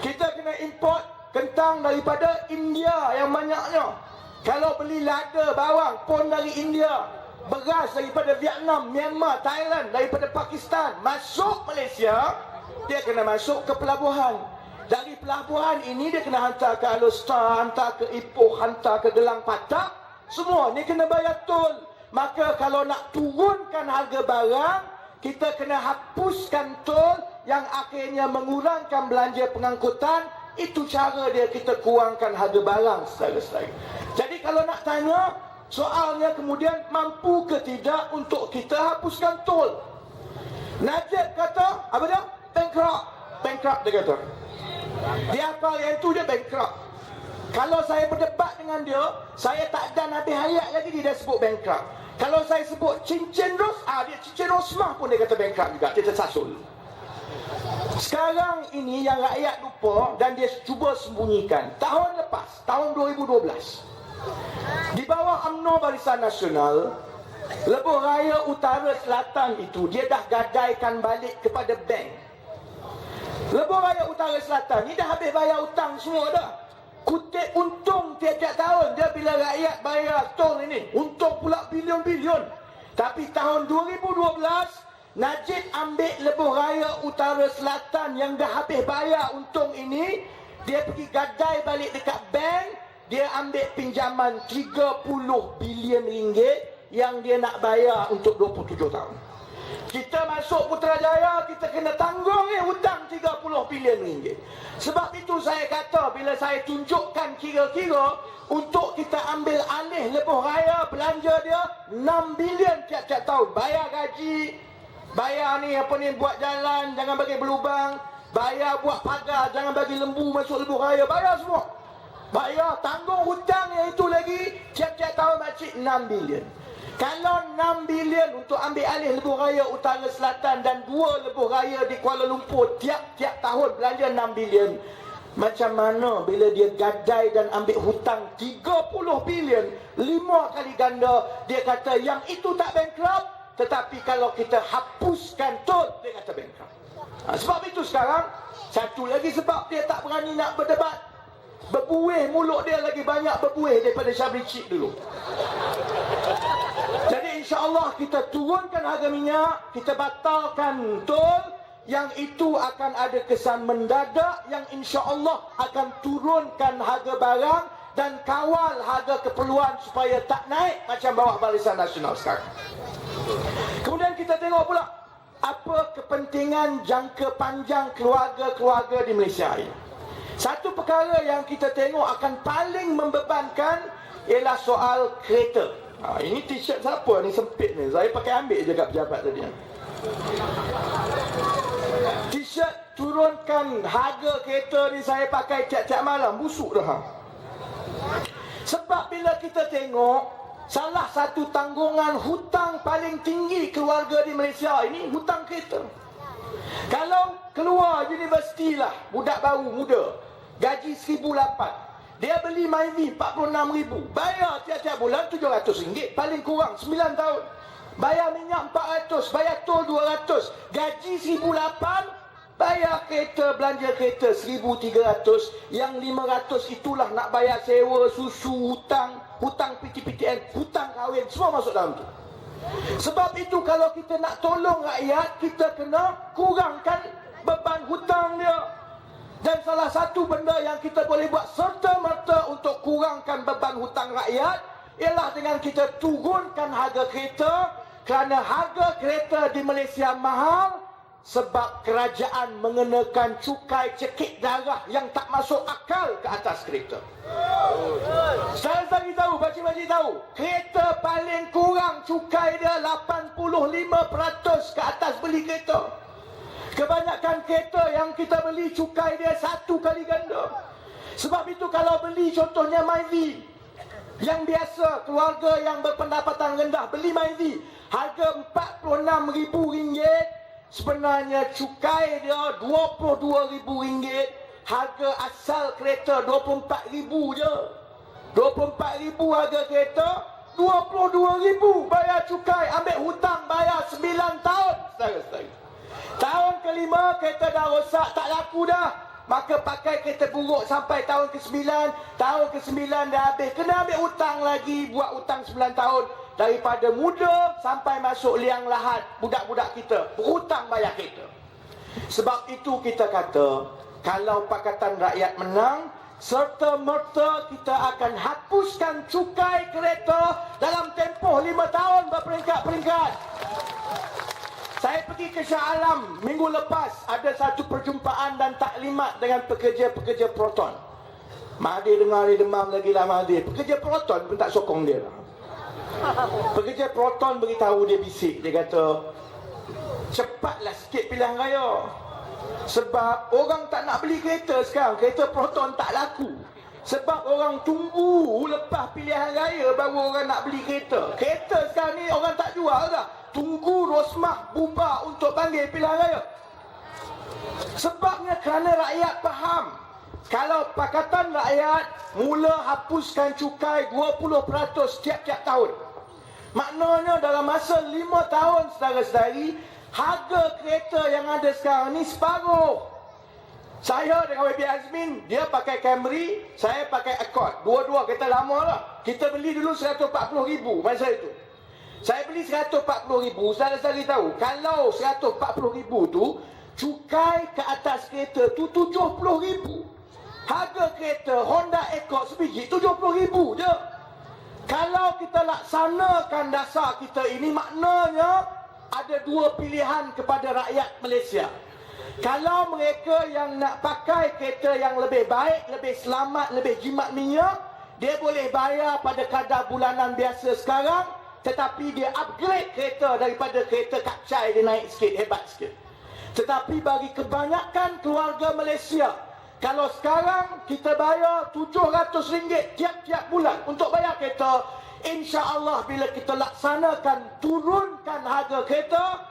Kita kena import kentang daripada India yang banyaknya. Kalau beli lada bawang pun dari India. Beras daripada Vietnam, Myanmar, Thailand, daripada Pakistan masuk Malaysia, dia kena masuk ke pelabuhan. Dari pelabuhan ini dia kena hantar ke Alor-Star, hantar ke Ipoh, hantar ke Gelang Patak. Semua ni kena bayar tol. Maka kalau nak turunkan harga barang, kita kena hapuskan tol yang akhirnya mengurangkan belanja pengangkutan. Itu cara dia kita kurangkan harga barang saudara-saudara. Jadi kalau nak tanya, soalnya kemudian mampu ke tidak untuk kita hapuskan tol? Najib kata, apa dia? Bankrupt. Bankrupt dia kata. Dia apa yang itu dia bankrupt. Kalau saya berdebat dengan dia, saya tak dan habis hayat lagi dia dah sebut bankrupt. Kalau saya sebut cincin dia cincin Rosmah pun dia kata bankrupt juga, dia tersasul. Sekarang ini yang rakyat lupa dan dia cuba sembunyikan. Tahun lepas, tahun 2012, di bawah UMNO Barisan Nasional, Lebuh Raya Utara Selatan itu dia dah gadaikan balik kepada bank. Lebuh Raya Utara Selatan ni dah habis bayar hutang semua dah. Kutip untung tiap-tiap tahun dia bila rakyat bayar tol ini. Untung pula bilion-bilion. Tapi tahun 2012 Najib ambil Lebuh Raya Utara Selatan yang dah habis bayar untung ini, dia pergi gadai balik dekat bank, dia ambil pinjaman 30 bilion ringgit yang dia nak bayar untuk 27 tahun. Kita masuk Putrajaya, kita kena tanggung hutang 30 bilion ringgit. Sebab itu saya kata, bila saya tunjukkan kira-kira untuk kita ambil alih Lebuh Raya, belanja dia 6 bilion tiap-tiap tahun. Bayar gaji, bayar ni apa ni, buat jalan jangan bagi berlubang, bayar buat pagar jangan bagi lembu masuk Lebuh Raya, bayar semua. Bayar, tanggung hutang yang itu lagi tiap-tiap tahun makcik 6 bilion. Kalau 6 bilion untuk ambil alih Lebuh Raya Utara Selatan dan 2 Lebuh Raya di Kuala Lumpur tiap-tiap tahun belanja 6 bilion, macam mana bila dia gadai dan ambil hutang 30 bilion, 5 kali ganda, dia kata yang itu tak bankrupt, tetapi kalau kita hapuskan tol, dia kata bankrupt. Sebab itu sekarang, satu lagi sebab dia tak berani nak berdebat. Berbuih mulut dia lagi banyak berbuih daripada Syabri Cik dulu. Jadi insya-Allah kita turunkan harga minyak, kita batalkan tol, yang itu akan ada kesan mendadak yang insya-Allah akan turunkan harga barang dan kawal harga keperluan supaya tak naik macam bawah Barisan Nasional sekarang. Kemudian kita tengok pula apa kepentingan jangka panjang keluarga-keluarga di Malaysia ini. Satu perkara yang kita tengok akan paling membebankan ialah soal kereta. Ini t-shirt siapa ni, sempit ni. Saya pakai ambil je kat pejabat tadi. T-shirt turunkan harga kereta ni saya pakai tiap-tiap malam, busuk dah. Sebab bila kita tengok salah satu tanggungan hutang paling tinggi keluarga di Malaysia ini hutang kereta. Kalau keluar universiti lah, budak baru muda, gaji 1,800, dia beli MyV 46,000, bayar tiap-tiap bulan RM700, paling kurang 9 tahun. Bayar minyak 400, bayar tol 200, gaji 1,800, bayar kereta, belanja kereta 1,300, yang 500 itulah nak bayar sewa, susu, hutang PTPTN, hutang kahwin, semua masuk dalam tu. Sebab itu kalau kita nak tolong rakyat, kita kena kurangkan beban hutang dia. Dan salah satu benda yang kita boleh buat serta-merta untuk kurangkan beban hutang rakyat ialah dengan kita turunkan harga kereta, kerana harga kereta di Malaysia mahal sebab kerajaan mengenakan cukai cekik darah yang tak masuk akal ke atas kereta. Saya bagi tahu, pakcik-pakcik tahu, kereta paling kurang cukai dia 85% ke atas beli kereta. Kebanyakan kereta yang kita beli cukai dia 1 kali ganda. Sebab itu kalau beli contohnya MyV yang biasa, keluarga yang berpendapatan rendah beli MyV harga RM46,000, sebenarnya cukai dia RM22,000. Harga asal kereta RM24,000 je. RM24,000 harga kereta, RM22,000 bayar cukai, ambil hutang bayar 9 tahun. Saudara-saudara, tahun kelima kereta dah rosak, tak laku dah, maka pakai kereta buruk sampai tahun ke-9. Tahun ke-9 dah habis, kena ambil hutang lagi, buat hutang 9 tahun. Daripada muda sampai masuk liang lahat, budak-budak kita berhutang bayar kereta. Sebab itu kita kata, kalau Pakatan Rakyat menang, serta-merta kita akan hapuskan cukai kereta dalam tempoh 5 tahun berperingkat-peringkat. Saya pergi ke Shah Alam minggu lepas, ada satu perjumpaan dan taklimat dengan pekerja-pekerja Proton. Mahathir dengar dia demam lagi lah Mahathir. Pekerja Proton pun tak sokong dia lah. Pekerja Proton beritahu dia, bisik, dia kata, cepatlah sikit pilihan raya. Sebab orang tak nak beli kereta sekarang, kereta Proton tak laku. Sebab orang tunggu lepas pilihan raya baru orang nak beli kereta. Kereta sekarang ni orang tak jual dah. Tunggu Rosmah bubar untuk panggil pilihan raya. Sebabnya kerana rakyat faham. Kalau Pakatan Rakyat mula hapuskan cukai 20% tiap-tiap tahun, maknanya dalam masa 5 tahun saudara-saudari, harga kereta yang ada sekarang ni separuh. Saya dengan YB Azmin, dia pakai Camry, saya pakai Accord. Dua-dua kereta lama lah. Kita beli dulu 140,000 masa itu. Saya beli 140,000, saudara-saudari tahu, kalau 140,000 tu, cukai ke atas kereta tu 70,000. Harga kereta Honda Accord sebiji 70,000 je. Kalau kita laksanakan dasar kita ini, maknanya ada dua pilihan kepada rakyat Malaysia. Kalau mereka yang nak pakai kereta yang lebih baik, lebih selamat, lebih jimat minyak, dia boleh bayar pada kadar bulanan biasa sekarang, tetapi dia upgrade kereta daripada kereta kapcai, dia naik sikit, hebat sikit. Tetapi bagi kebanyakan keluarga Malaysia, kalau sekarang kita bayar RM700 tiap-tiap bulan untuk bayar kereta, insya-Allah bila kita laksanakan turunkan harga kereta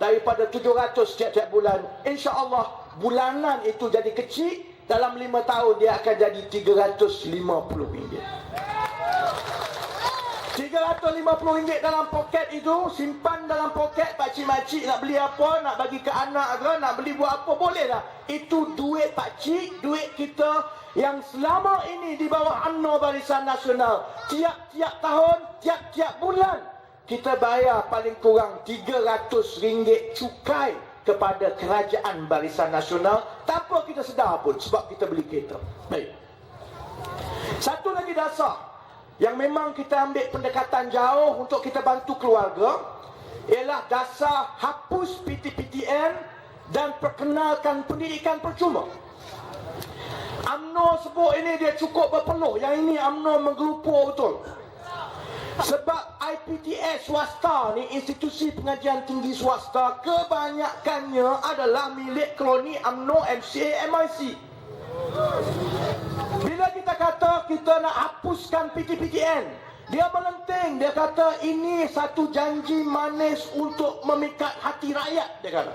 daripada 700 tiap-tiap bulan, insya-Allah bulanan itu jadi kecil, dalam 5 tahun dia akan jadi RM350. RM350 dalam poket itu, simpan dalam poket, pakcik-makcik nak beli apa, nak bagi ke anak ke, nak beli buat apa, boleh lah. Itu duit pakcik, duit kita yang selama ini di bawah UMNO Barisan Nasional. Tiap-tiap tahun, tiap-tiap bulan, kita bayar paling kurang RM300 cukai kepada kerajaan Barisan Nasional tanpa kita sedar pun, sebab kita beli kereta. Baik. Satu lagi dasar yang memang kita ambil pendekatan jauh untuk kita bantu keluarga ialah dasar hapus PTPTN dan perkenalkan pendidikan percuma. UMNO sebut ini dia cukup berpeluh, yang ini UMNO menggelupur betul. Sebab IPTS swasta ni, institusi pengajian tinggi swasta, kebanyakannya adalah milik koloni UMNO, MCA, MIC. Bila kita kata kita nak hapuskan PTPTN, dia melenting, dia kata ini satu janji manis untuk memikat hati rakyat, dia kata.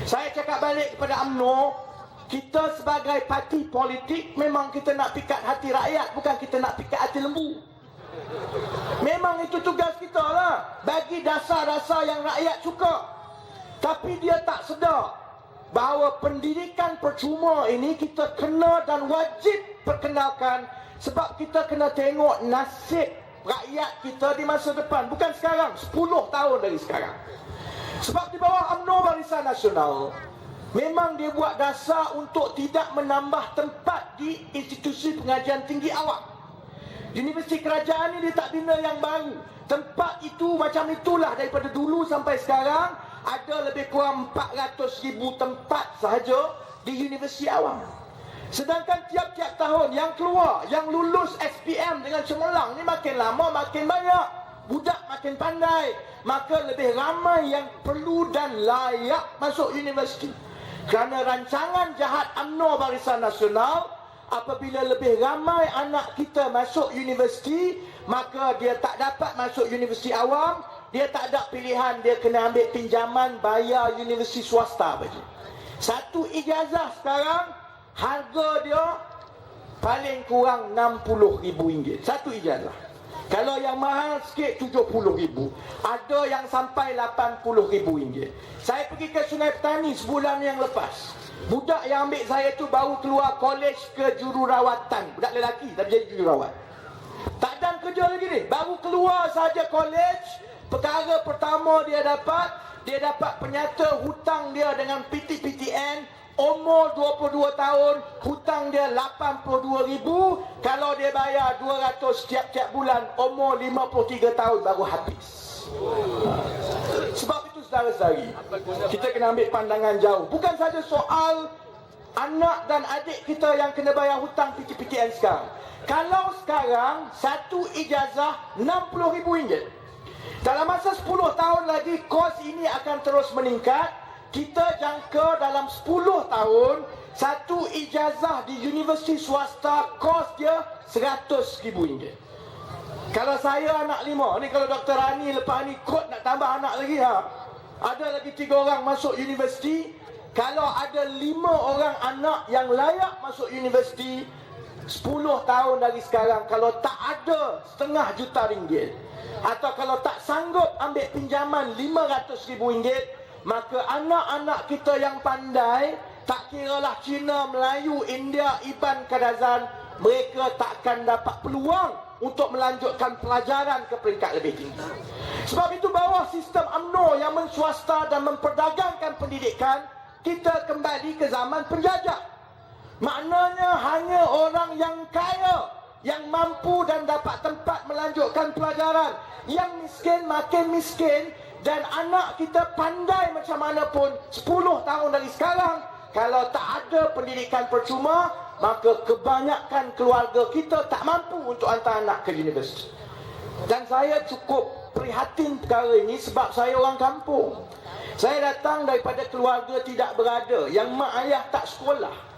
Saya cakap balik kepada UMNO, kita sebagai parti politik memang kita nak pikat hati rakyat, bukan kita nak pikat hati lembu. Memang itu tugas kita lah, bagi dasar-dasar yang rakyat suka. Tapi dia tak sedar bahawa pendidikan percuma ini kita kena dan wajib perkenalkan, sebab kita kena tengok nasib rakyat kita di masa depan, bukan sekarang, 10 tahun dari sekarang. Sebab di bawah UMNO Barisan Nasional memang dia buat dasar untuk tidak menambah tempat di institusi pengajian tinggi awam. Universiti kerajaan ini dia tak bina yang baru. Tempat itu macam itulah daripada dulu sampai sekarang. Ada lebih kurang 400,000 tempat sahaja di universiti awam. Sedangkan tiap-tiap tahun yang keluar, yang lulus SPM dengan cemerlang ni makin lama makin banyak. Budak makin pandai, maka lebih ramai yang perlu dan layak masuk universiti. Kerana rancangan jahat UMNO Barisan Nasional, apabila lebih ramai anak kita masuk universiti, maka dia tak dapat masuk universiti awam, dia tak ada pilihan, dia kena ambil pinjaman bayar universiti swasta baju. Satu ijazah sekarang harga dia paling kurang RM60,000. Satu ijazah. Kalau yang mahal sikit RM70,000. Ada yang sampai RM80,000. Saya pergi ke Sungai Petani sebulan yang lepas. Budak yang ambil saya tu baru keluar kolej ke jururawatan. Budak lelaki tapi jadi jururawat. Tak ada kerja lagi ni. Baru keluar saja kolej. Perkara pertama dia dapat penyata hutang dia dengan PTPTN. Umur 22 tahun, hutang dia RM82,000. Kalau dia bayar 200 tiap-tiap bulan, umur 53 tahun baru habis. Sebab itu saudara-saudari, kita kena ambil pandangan jauh. Bukan saja soal anak dan adik kita yang kena bayar hutang PTPTN sekarang. Kalau sekarang satu ijazah RM60,000, dalam masa 10 tahun lagi kos ini akan terus meningkat. Kita jangka dalam 10 tahun satu ijazah di universiti swasta, kos dia RM100,000. Kalau saya anak 5, ni kalau Dr. Rani lepas ni kot nak tambah anak lagi ada lagi 3 orang masuk universiti. Kalau ada 5 orang anak yang layak masuk universiti 10 tahun dari sekarang, kalau tak ada RM500,000 atau kalau tak sanggup ambil pinjaman RM500,000, maka anak-anak kita yang pandai, tak kiralah Cina, Melayu, India, Iban, Kadazan, mereka takkan dapat peluang untuk melanjutkan pelajaran ke peringkat lebih tinggi. Sebab itu bawah sistem UMNO yang menswasta dan memperdagangkan pendidikan, kita kembali ke zaman penjajah. Maknanya hanya orang yang kaya, yang mampu dan dapat tempat melanjutkan pelajaran. Yang miskin makin miskin, dan anak kita pandai macam mana pun 10 tahun dari sekarang, kalau tak ada pendidikan percuma, maka kebanyakan keluarga kita tak mampu untuk hantar anak ke universiti. Dan saya cukup prihatin perkara ini sebab saya orang kampung. Saya datang daripada keluarga tidak berada, yang mak ayah tak sekolah.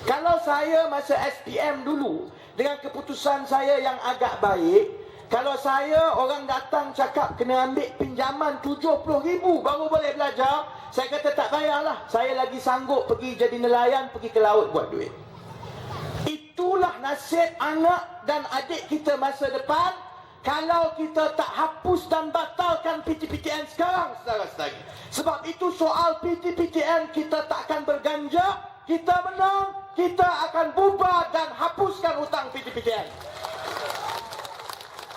Kalau saya masa SPM dulu, dengan keputusan saya yang agak baik, kalau saya orang datang cakap kena ambil pinjaman 70,000 baru boleh belajar, saya kata tak payahlah, saya lagi sanggup pergi jadi nelayan, pergi ke laut buat duit. Itulah nasib anak dan adik kita masa depan kalau kita tak hapus dan batalkan PTPTN sekarang setara-setara. Sebab itu soal PTPTN kita tak akan berganjak, kita menang, kita akan bubar dan hapuskan hutang PTPTN.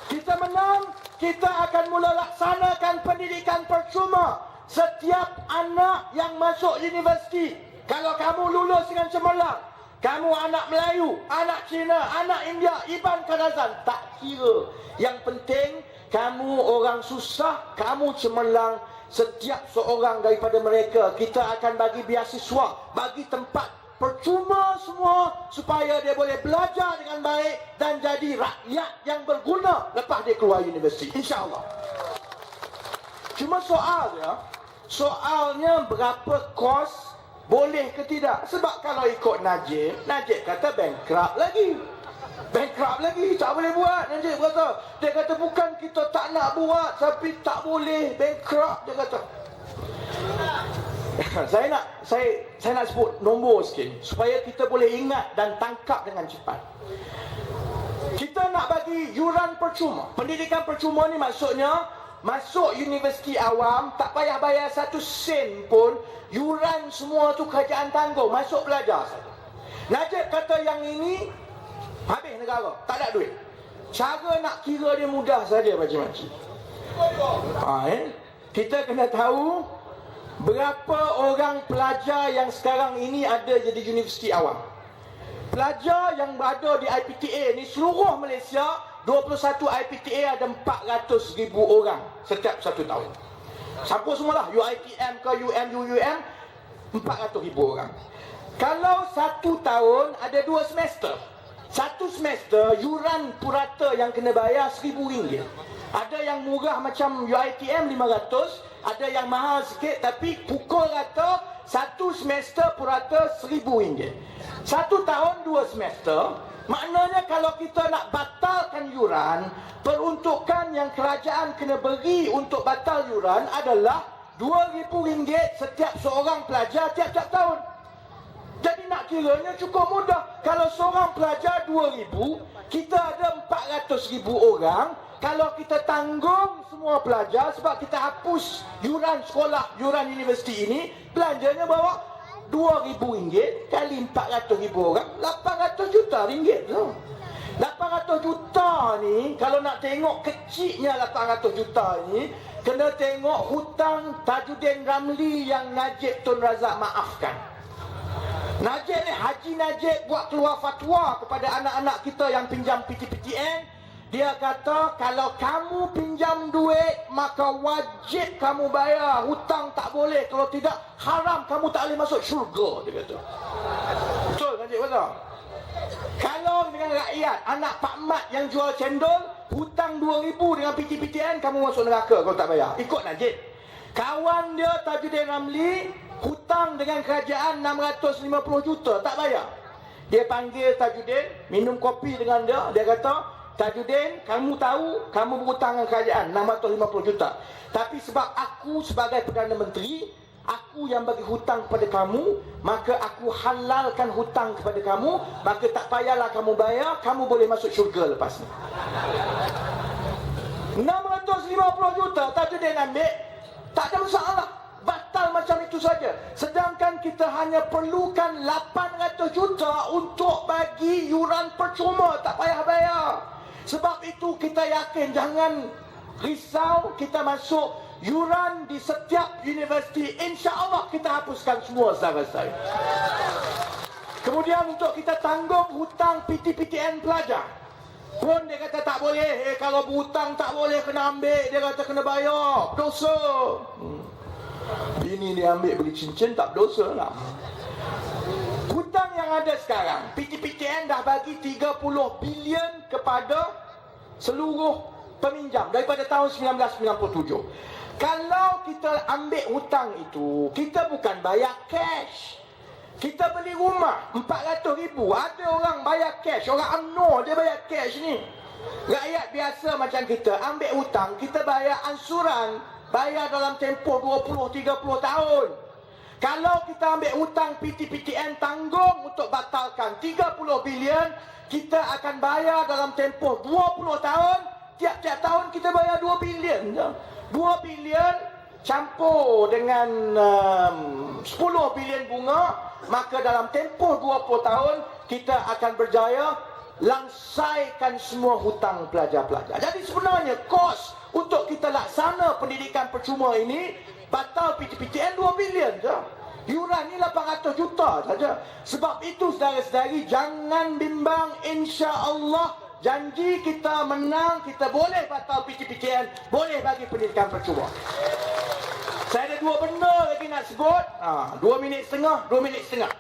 Kita menang, kita akan mula laksanakan pendidikan percuma. Setiap anak yang masuk universiti, kalau kamu lulus dengan cemerlang, kamu anak Melayu, anak Cina, anak India, Iban, Kadazan, tak kira. Yang penting, kamu orang susah, kamu cemerlang. Setiap seorang daripada mereka, kita akan bagi beasiswa, bagi tempat percuma semua, supaya dia boleh belajar dengan baik dan jadi rakyat yang berguna lepas dia keluar universiti, insyaAllah. Cuma soalnya berapa kos, boleh ke tidak? Sebab kalau ikut Najib kata bankrupt lagi, tak boleh buat. Najib kata, dia kata bukan kita tak nak buat, tapi tak boleh, bankrupt, dia kata. Saya nak sebut nombor sikit supaya kita boleh ingat dan tangkap dengan cepat. Kita nak bagi yuran percuma. Pendidikan percuma ni maksudnya masuk universiti awam tak payah bayar 1 sen pun, yuran semua tu kerajaan tanggung, masuk belajar saja. Najib kata yang ini habis negara, tak ada duit. Cara nak kira dia mudah saja, macam-macam. Kita kena tahu berapa orang pelajar yang sekarang ini ada jadi universiti awam. Pelajar yang berada di IPTA ni seluruh Malaysia, 21 IPTA ada 400,000 orang setiap 1 tahun. Siapa semualah, UiTM ke UM, 400,000 orang. Kalau 1 tahun ada 2 semester, 1 semester yuran purata yang kena bayar RM1,000. Ada yang murah macam UiTM 500, ada yang mahal sikit, tapi pukul rata 1 semester purata RM1,000. 1 tahun 2 semester. Maknanya kalau kita nak batalkan yuran, peruntukan yang kerajaan kena beri untuk batal yuran adalah RM2,000 setiap seorang pelajar tiap-tiap tahun. Jadi nak kiranya cukup mudah. Kalau seorang pelajar RM2,000, kita ada 400,000 orang. Kalau kita tanggung semua pelajar, sebab kita hapus yuran sekolah, yuran universiti ini, belanjanya bawa RM2,000 kali 400,000 orang, RM800 juta tu. 800 juta ni, kalau nak tengok kecilnya 800 juta ni, kena tengok hutang Tajuddin Ramli yang Najib Tun Razak maafkan. Najib ni, Haji Najib buat keluar fatwa kepada anak-anak kita yang pinjam PTPTN. Dia kata, kalau kamu pinjam duit, maka wajib kamu bayar. Hutang tak boleh. Kalau tidak, haram, kamu tak boleh masuk syurga, dia kata. Betul, Najib kata. Kalau dengan rakyat, anak Pak Mat yang jual cendol, hutang RM2,000 dengan PTPTN, kamu masuk neraka kalau tak bayar. Ikut Najib. Kawan dia, Tajuddin Ramli, hutang dengan kerajaan 650 juta tak bayar. Dia panggil Tajuddin, minum kopi dengan dia. Dia kata, Tajuddin, kamu tahu kamu berhutang dengan kerajaan 650 juta. Tapi sebab aku sebagai Perdana Menteri, aku yang bagi hutang kepada kamu, maka aku halalkan hutang kepada kamu, maka tak payahlah kamu bayar, kamu boleh masuk syurga lepas ni. 650 juta Tajuddin ambil, tak ada masalah. Batal macam itu saja. Sedangkan kita hanya perlukan 800 juta untuk bagi yuran percuma, tak payah bayar. Sebab itu kita yakin, jangan risau, kita masuk yuran di setiap universiti, insya-Allah kita hapuskan semua saudara saya. Kemudian untuk kita tanggung hutang PTPTN pelajar pun dia kata tak boleh. Kalau berhutang tak boleh kena ambil, dia kata kena bayar, dosa. Bini dia ambil beli cincin tak berdosa lah. Hutang yang ada sekarang, PTPTN dah bagi 30 bilion kepada seluruh peminjam daripada tahun 1997. Kalau kita ambil hutang itu, kita bukan bayar cash. Kita beli rumah 400,000, ada orang bayar cash, orang UMNO dia bayar cash ni. Rakyat biasa macam kita ambil hutang, kita bayar ansuran, bayar dalam tempoh 20-30 tahun. Kalau kita ambil hutang PTPTN tanggung untuk batalkan 30 bilion, kita akan bayar dalam tempoh 20 tahun. Tiap-tiap tahun kita bayar 2 bilion. 2 bilion campur dengan 10 bilion bunga, maka dalam tempoh 20 tahun kita akan berjaya langsaikan semua hutang pelajar-pelajar. Jadi sebenarnya kos untuk kita laksana pendidikan percuma ini, batal PTPTN 2 bilion je. Yuran ni 800 juta saja. Sebab itu saudara-saudari, jangan bimbang, insya-Allah janji kita menang, kita boleh batal PTPTN, boleh bagi pendidikan percuma. Saya ada 2 benda lagi nak sebut. 2 minit setengah, 2 minit setengah.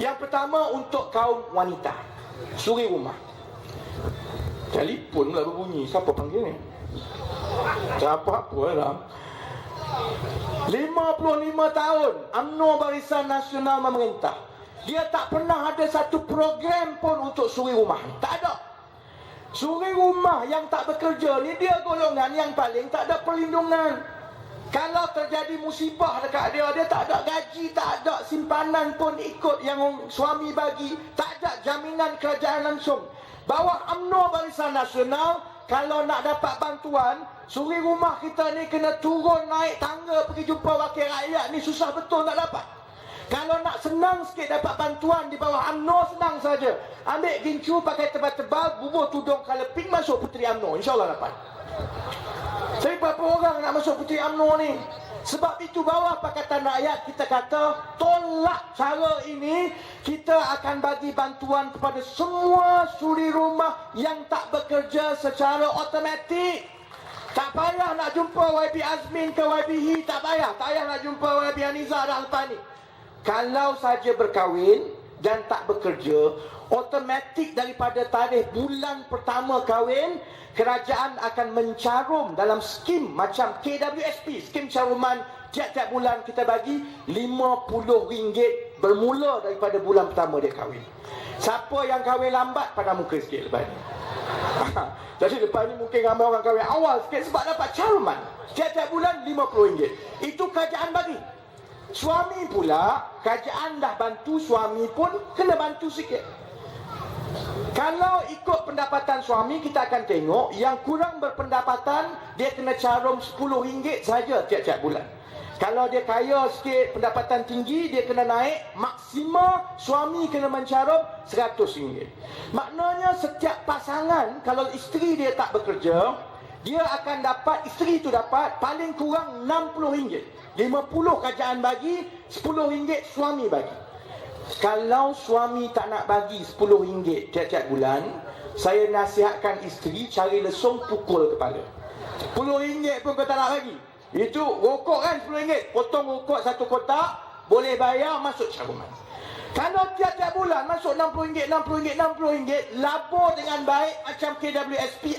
Yang pertama untuk kaum wanita, suri rumah. Telefon pula berbunyi, siapa panggil ni? Siapa lah. 55 tahun UMNO Barisan Nasional memerintah. Dia tak pernah ada satu program pun untuk suri rumah. Tak ada. Suri rumah yang tak bekerja ni, dia golongan yang paling tak ada perlindungan. Kalau terjadi musibah dekat dia, dia tak ada gaji, tak ada simpanan pun ikut yang suami bagi, tak ada jaminan kerajaan langsung. Bawah UMNO Barisan Nasional, kalau nak dapat bantuan, suri rumah kita ni kena turun naik tangga pergi jumpa wakil rakyat ni, susah betul nak dapat. Kalau nak senang sikit dapat bantuan di bawah UMNO, senang saja. Ambil gincu pakai tebal-tebal, bubuh tudung colour pink, masuk Puteri UMNO, insya-Allah dapat. Saya berapa orang nak masuk Puteri UMNO ni? Sebab itu bawah Pakatan Rakyat kita kata, tolak cara ini, kita akan bagi bantuan kepada semua suri rumah yang tak bekerja secara automatik. Tak payah nak jumpa YB Azmin ke YB Hi, tak payah. Tak payah nak jumpa YB Aniza dah lepas ni. Kalau saja berkahwin dan tak bekerja, automatik daripada tarikh bulan pertama kahwin, kerajaan akan mencarum dalam skim macam KWSP, skim caruman. Tiap-tiap bulan kita bagi RM50 bermula daripada bulan pertama dia kahwin. Siapa yang kahwin lambat, pada muka sikit lepas ni. Jadi lepas ni mungkin ramai orang kahwin awal sikit sebab dapat caruman. Tiap-tiap bulan RM50. Itu kerajaan bagi. Suami pula, kerajaan dah bantu, suami pun kena bantu sikit. Kalau ikut pendapatan suami, kita akan tengok yang kurang berpendapatan, dia kena carum RM10 saja tiap-tiap bulan. Kalau dia kaya sikit, pendapatan tinggi, dia kena naik, maksima suami kena mencarum RM100. Maknanya setiap pasangan, kalau isteri dia tak bekerja, dia akan dapat, isteri itu dapat paling kurang RM60. 50 kerajaan bagi, RM10 suami bagi. Kalau suami tak nak bagi RM10 tiap-tiap bulan, saya nasihatkan isteri cari lesung pukul kepala. RM10 pun kau tak nak bagi. Itu rokok kan RM10, potong rokok 1 kotak, boleh bayar, masuk caruman. Kalau tiap-tiap bulan masuk RM60, RM60, RM60, labur dengan baik macam KWSP.